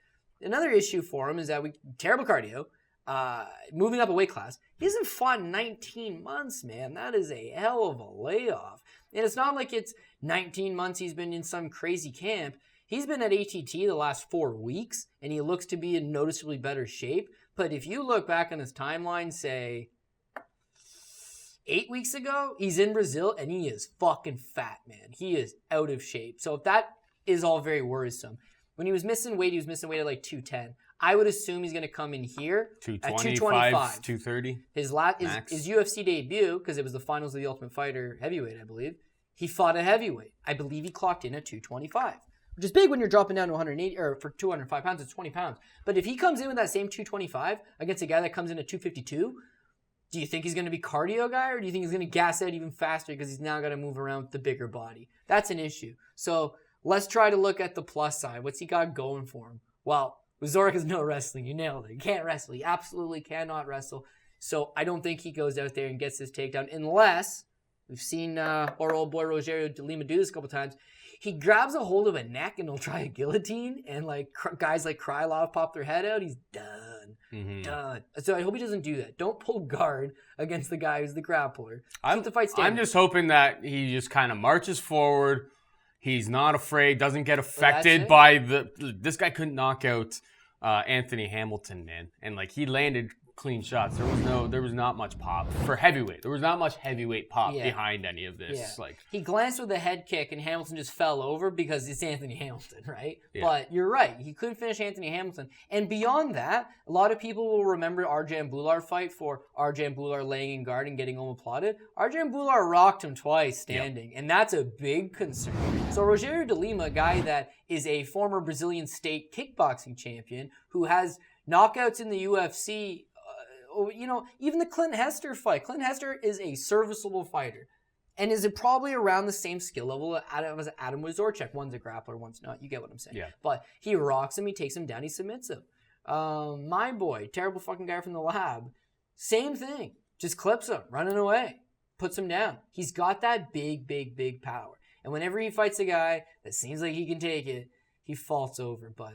Another issue for him is that terrible cardio, moving up a weight class. He hasn't fought in 19 months, man. That is a hell of a layoff. And it's not like it's 19 months he's been in some crazy camp. He's been at ATT the last 4 weeks, and he looks to be in noticeably better shape. But if you look back on his timeline, say, 8 weeks ago, he's in Brazil, and he is fucking fat, man. He is out of shape. So that is all very worrisome. When he was missing weight at like 210. I would assume he's going to come in here at 225. 230. His UFC debut, because it was the finals of the Ultimate Fighter heavyweight, I believe, he fought at heavyweight. I believe he clocked in at 225, which is big when you're dropping down to 180, or for 205 pounds, it's 20 pounds. But if he comes in with that same 225 against a guy that comes in at 252, do you think he's going to be cardio guy, or do you think he's going to gas out even faster because he's now got to move around with the bigger body? That's an issue. So let's try to look at the plus side. What's he got going for him? Well, WIECZOREK is no wrestling. You nailed it. He can't wrestle. He absolutely cannot wrestle. So I don't think he goes out there and gets this takedown unless we've seen our old boy Rogerio de Lima do this a couple times. He grabs a hold of a neck and he'll try a guillotine, and like guys like Krylov pop their head out. He's done. Mm-hmm. Done. So I hope he doesn't do that. Don't pull guard against the guy who's the grappler. Keep the fight standing. I'm just hoping that he just kind of marches forward. He's not afraid, doesn't get affected by this guy couldn't knock out Anthony Hamilton, man. And like he landed clean shots. There was not much pop for heavyweight. There was not much heavyweight pop behind any of this. Yeah. Like he glanced with a head kick and Hamilton just fell over because it's Anthony Hamilton, right? Yeah. But you're right. He couldn't finish Anthony Hamilton. And beyond that, a lot of people will remember Arjan Blular fight for Arjan Blular laying in guard and getting home applauded. Arjan Blular rocked him twice standing, and that's a big concern. So Rogerio de Lima, a guy that is a former Brazilian state kickboxing champion who has knockouts in the UFC. Even the Clint Hester fight. Clint Hester is a serviceable fighter and is probably around the same skill level as Adam WIECZOREK. One's a grappler, one's not. You get what I'm saying. Yeah. But he rocks him, he takes him down, he submits him. My boy, terrible fucking guy from the lab, same thing. Just clips him, running away. puts him down. He's got that big, big, big power. And whenever he fights a guy that seems like he can take it, he faults over. But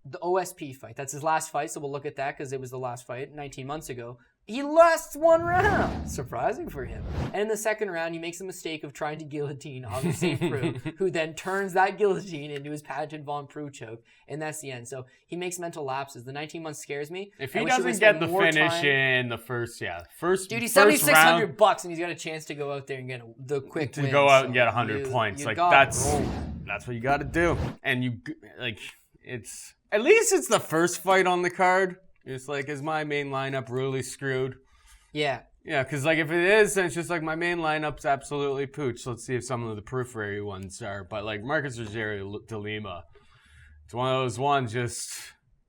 the OSP fight, that's his last fight, so we'll look at that because it was the last fight 19 months ago. He lost one round. Surprising for him. And in the second round, he makes the mistake of trying to guillotine Augustin Prue, who then turns that guillotine into his patented Von Prue choke, and that's the end. So he makes mental lapses. The 19 months scares me. If he doesn't get the finish in the first Dude, he's $7,600 and he's got a chance to go out there and get the quick win. To go out and get 100 points. Like, that's what you got to do. And you, like, it's, at least it's the first fight on the card. It's like, is my main lineup really screwed? Yeah. Yeah, because like if it is, then it's just like my main lineup's absolutely pooch. Let's see if some of the periphery ones are. But like Marcus Rogerio de Lima, it's one of those ones. Just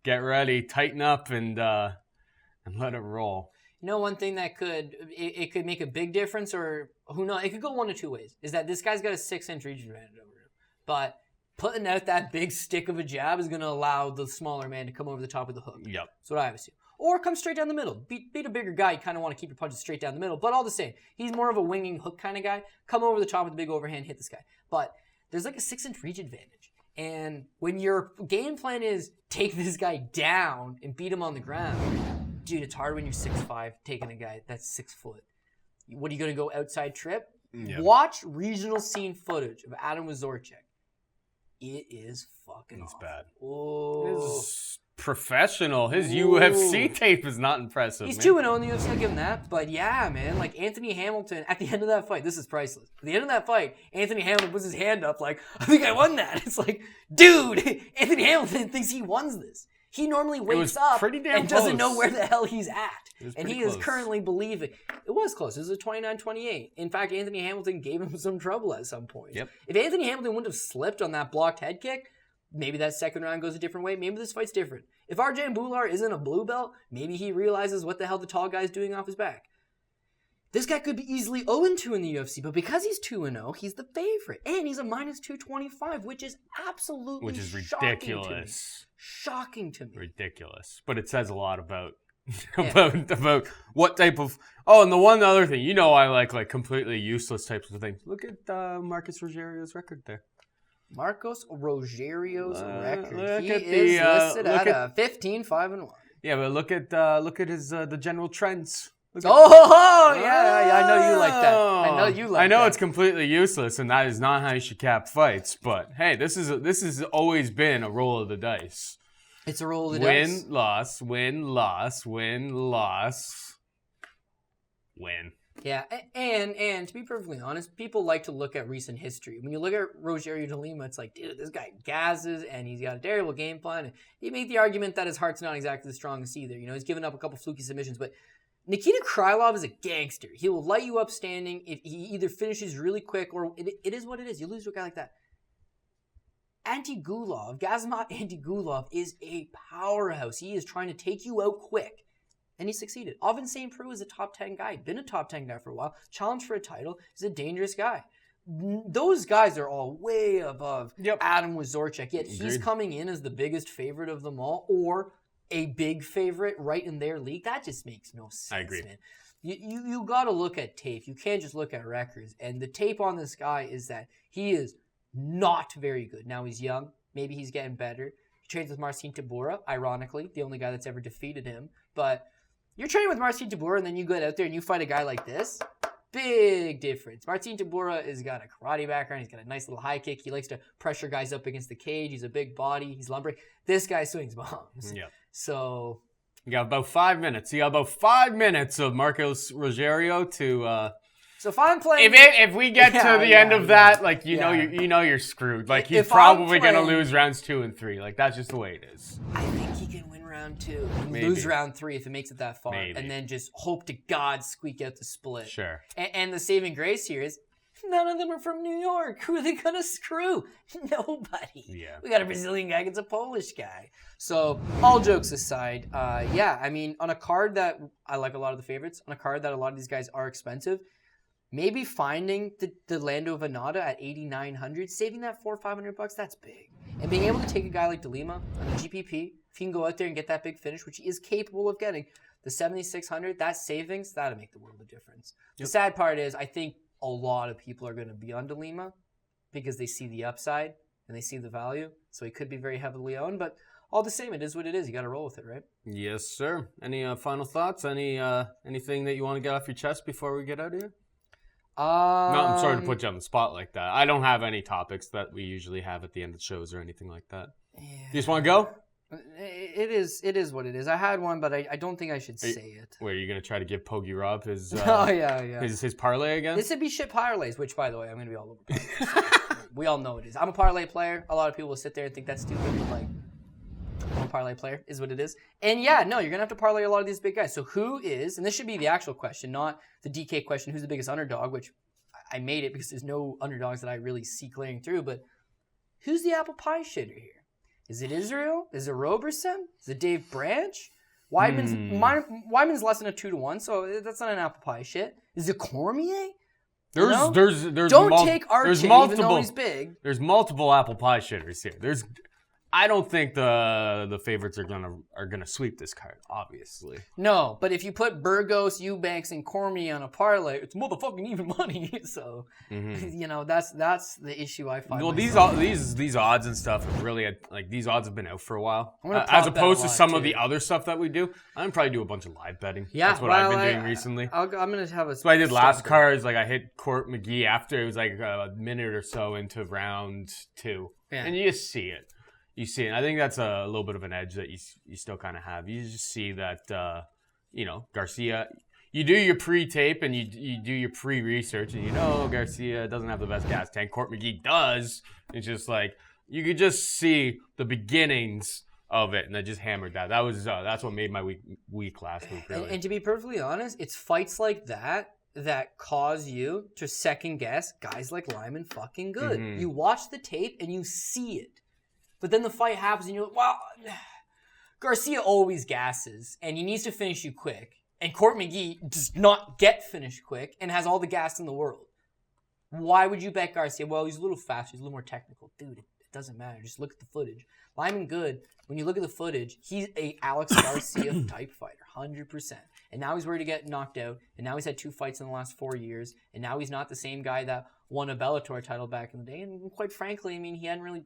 get ready, tighten up, and let it roll. You know, one thing that it could make a big difference, or who knows? It could go one of two ways. Is that this guy's got a 6-inch reach advantage over him, but putting out that big stick of a jab is going to allow the smaller man to come over the top of the hook. Yep. That's what I would assume. Or come straight down the middle. Beat a bigger guy, you kind of want to keep your punches straight down the middle. But all the same, he's more of a winging hook kind of guy. Come over the top with the big overhand, hit this guy. But there's like a 6-inch reach advantage. And when your game plan is take this guy down and beat him on the ground, dude, it's hard when you're 6'5", taking a guy that's 6 foot. What are you going to go outside trip? Yep. Watch regional scene footage of Adam WIECZORek. It is fucking It's awful. bad. Oh. His professional. His UFC tape is not impressive. He's man. 2-0 in the UFC, I'll give him that. But yeah, man, like Anthony Hamilton, at the end of that fight, this is priceless. At the end of that fight, Anthony Hamilton puts his hand up like, I think I won that. It's like, dude, Anthony Hamilton thinks he won this. He normally wakes up and doesn't know where the hell he's at. And he is currently believing. It was close. It was a 29-28. In fact, Anthony Hamilton gave him some trouble at some point. Yep. If Anthony Hamilton wouldn't have slipped on that blocked head kick, maybe that second round goes a different way. Maybe this fight's different. If RJ Bular isn't a blue belt, maybe he realizes what the hell the tall guy's doing off his back. This guy could be easily 0-2 in the UFC, but because he's 2-0, he's the favorite. And he's a -225, which is absolutely ridiculous. Shocking to me. Ridiculous. But it says a lot about about what type of... Oh, and the one other thing, you know I like completely useless types of things. Look at Marcus Rogerio's record there. Marcos Rogerio's record. Look He at is listed look at 15-5-1. Yeah, but look at his the general trends. Yeah, I know you like that. I know it's completely useless, and that is not how you should cap fights. But hey, this has always been a roll of the dice. It's a roll of the dice. Win, loss. Yeah, and to be perfectly honest, people like to look at recent history. When you look at Rogerio de Lima, it's like, dude, this guy gases, and he's got a terrible game plan. And you make the argument that his heart's not exactly the strongest either. You know, he's given up a couple fluky submissions, but Nikita Krylov is a gangster. He will light you up standing. If he either finishes really quick or it is what it is. You lose to a guy like that. Gazmat Antigulov is a powerhouse. He is trying to take you out quick. And he succeeded. Oven St. Preux is a top 10 guy. Been a top 10 guy for a while. Challenged for a title. He's a dangerous guy. Those guys are all way above Adam WIECZORek. Yet he's coming in as the biggest favorite of them all, or a big favorite right in their league. That just makes no sense, I agree. man. You got to look at tape. You can't just look at records. And the tape on this guy is that he is not very good. Now he's young. Maybe he's getting better. He trains with Marcin Tybura, ironically, the only guy that's ever defeated him. But you're training with Marcin Tybura, and then you go out there and you fight a guy like this. Big difference. Marcin Tybura has got a karate background. He's got a nice little high kick. He likes to pressure guys up against the cage. He's a big body. He's lumbering. This guy swings bombs. Yeah. So you got about 5 minutes. You got about 5 minutes of Marcos Rogerio to. So if I'm playing, if we get to the end of that, like you know you're screwed. Like he's probably gonna lose rounds 2 and 3. Like that's just the way it is. I think he can win round 2, Maybe. lose round 3 if it makes it that far, Maybe. and then just hope to God squeak out the split. Sure. And the saving grace here is none of them are from New York. Who are they gonna screw? Nobody. Yeah. We got a Brazilian guy against a Polish guy. So all jokes aside, I mean, on a card that I like a lot of the favorites, on a card that a lot of these guys are expensive. Maybe finding the Lando Vannata at 8,900, saving that $400 or $500, that's big. And being able to take a guy like De Lima on a GPP, if he can go out there and get that big finish, which he is capable of getting, the 7,600, that savings, that'll make the world of difference. The sad part is I think a lot of people are going to be on DeLima because they see the upside and they see the value. So he could be very heavily owned, but all the same, it is what it is. You got to roll with it, right? Yes, sir. Any final thoughts? Anything that you want to get off your chest before we get out of here? No, I'm sorry to put you on the spot like that. I don't have any topics that we usually have at the end of shows or anything like that. Yeah. You just want to go? It is what it is. I had one, but I don't think I should say it. Wait, are you going to try to give Pogi Rob his his parlay again? This would be shit parlays, which, by the way, I'm going to be all over. We all know it is. I'm a parlay player. A lot of people will sit there and think that's stupid, but like, I'm a parlay player is what it is. And yeah, no, you're going to have to parlay a lot of these big guys. So who is, and this should be the actual question, not the DK question, who's the biggest underdog, which I made it because there's no underdogs that I really see clearing through, but who's the apple pie shitter here? Is it Israel? Is it Roberson? Is it Dave Branch? Weidman's less than a 2-1, so that's not an apple pie shit. Is it Cormier? There's Don't take Arce, even though he's big. There's multiple apple pie shitters here. I don't think the favorites are gonna sweep this card, obviously. No, but if you put Burgos, EUBANKS, and Cormier on a parlay, it's motherfucking even money. So, that's the issue I find. Well, these odds and stuff have really these odds have been out for a while, as opposed to some of the other stuff that we do. I'm gonna probably do a bunch of live betting. Yeah, that's what I've been doing recently. I'm gonna have a. So I did last cards. Like I hit Court McGee after it was like a minute or so into round 2, and you just see it. You see, and I think that's a little bit of an edge that you still kind of have. You just see that, Garcia, you do your pre-tape and you do your pre-research, and Garcia doesn't have the best gas tank. Court McGee does. It's just like, you could just see the beginnings of it, and I just hammered that. That's what made my week last week, really. And to be perfectly honest, it's fights like that cause you to second guess guys like Lyman fucking good. Mm-hmm. You watch the tape and you see it. But then the fight happens and you're like, well, Garcia always gasses and he needs to finish you quick. And Court McGee does not get finished quick and has all the gas in the world. Why would you bet Garcia? Well, he's a little faster, he's a little more technical. Dude, it doesn't matter. Just look at the footage. Lyman Good, when you look at the footage, he's a Alex Garcia type fighter, 100%. And now he's worried to get knocked out. And now he's had 2 fights in the last 4 years. And now he's not the same guy that won a Bellator title back in the day. And quite frankly, I mean, he hadn't really,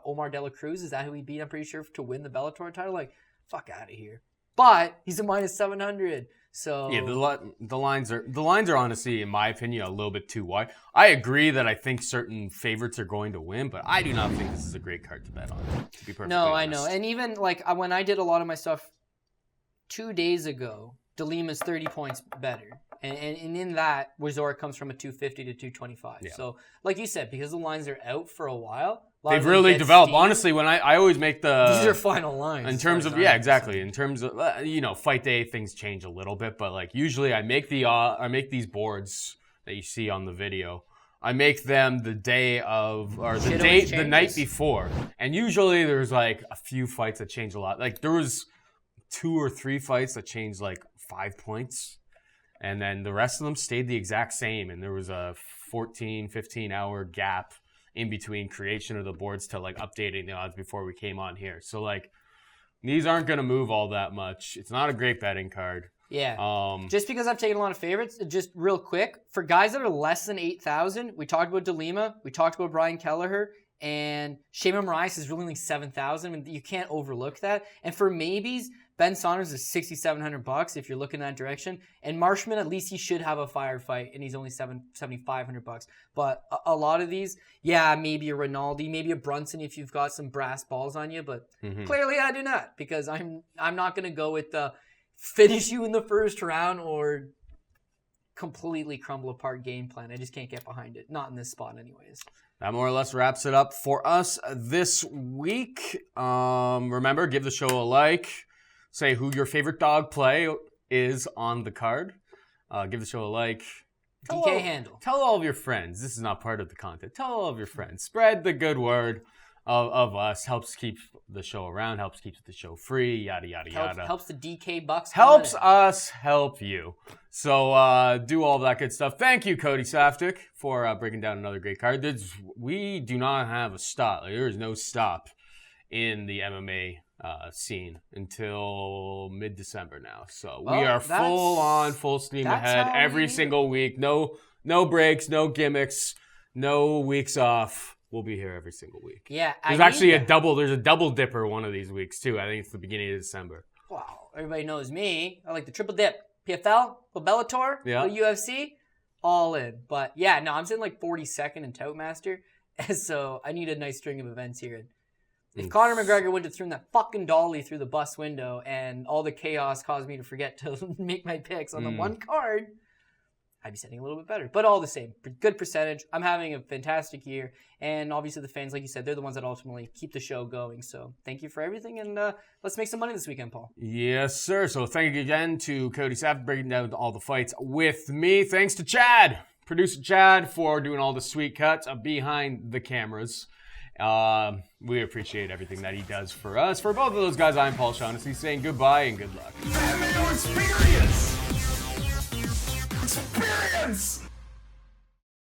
Omar De La Cruz? Is that who he beat, I'm pretty sure, to win the Bellator title? Like, fuck out of here. But he's a minus 700. So yeah, the lines are honestly, in my opinion, a little bit too wide. I agree that I think certain favorites are going to win, but I do not think this is a great card to bet on, to be perfectly honest. I know. And even like when I did a lot of my stuff 2 days ago, DeLima's 30 points better. And in that, WIECZOREK comes from a 250 to 225. Yeah. So, like you said, because the lines are out for a while, they've really developed. Steam. Honestly, when I always make these are final lines. In terms of exactly. In terms of fight day, things change a little bit, but like usually I make these boards that you see on the video. I make them the day of or the night before, and usually there's like a few fights that change a lot. Like there was 2 or 3 fights that changed like 5 points. And then the rest of them stayed the exact same. And there was a 14, 15-hour gap in between creation of the boards to like updating the odds before we came on here. So like these aren't going to move all that much. It's not a great betting card. Yeah. Just because I've taken a lot of favorites, just real quick, for guys that are less than 8,000, we talked about DeLima, we talked about Brian Kelleher, and Shaman Moraes is really only 7,000. And you can't overlook that. And for maybes, Ben Saunders is $6,700 if you're looking that direction. And MARSHMAN, at least he should have a firefight, and he's only $7,500. But a lot of these, maybe a Rinaldi, maybe a Brunson if you've got some brass balls on you. But clearly I do not, because I'm not going to go with the finish you in the first round or completely crumble apart game plan. I just can't get behind it. Not in this spot anyways. That more or less wraps it up for us this week. Remember, give the show a like. Say who your favorite dog play is on the card. Give the show a like. DK handle. Tell all of your friends. This is not part of the content. Tell all of your friends. Spread the good word of us. Helps keep the show around. Helps keep the show free. Yada, yada, yada. Helps the DK bucks. Helps us help you. So do all that good stuff. Thank you, Cody Saftic, for breaking down another great card. We do not have a stop. There is no stop in the MMA scene until mid-December now. So we Well, are full steam that's ahead how every we do single week. No breaks, no gimmicks, no weeks off. We'll be here every single week. Yeah, There's actually a double dipper one of these weeks too. I think it's the beginning of December. Wow, everybody knows me. I like the triple dip. PFL, Bellator, UFC, all in. But yeah, no, I'm sitting like 42nd in Toutmaster, so I need a nice string of events here. And if Conor McGregor wouldn't have thrown that fucking dolly through the bus window and all the chaos caused me to forget to make my picks on the one card, I'd be sitting a little bit better. But all the same, good percentage. I'm having a fantastic year. And obviously the fans, like you said, they're the ones that ultimately keep the show going. So thank you for everything. And let's make some money this weekend, Paul. Yes, sir. So thank you again to Cody Saftic breaking down all the fights with me. Thanks to Chad, producer Chad, for doing all the sweet cuts behind the cameras. We appreciate everything that he does for us. For both of those guys, I'm Paul Shaughnessy saying goodbye and good luck. Fat Mayo Experience! Experience!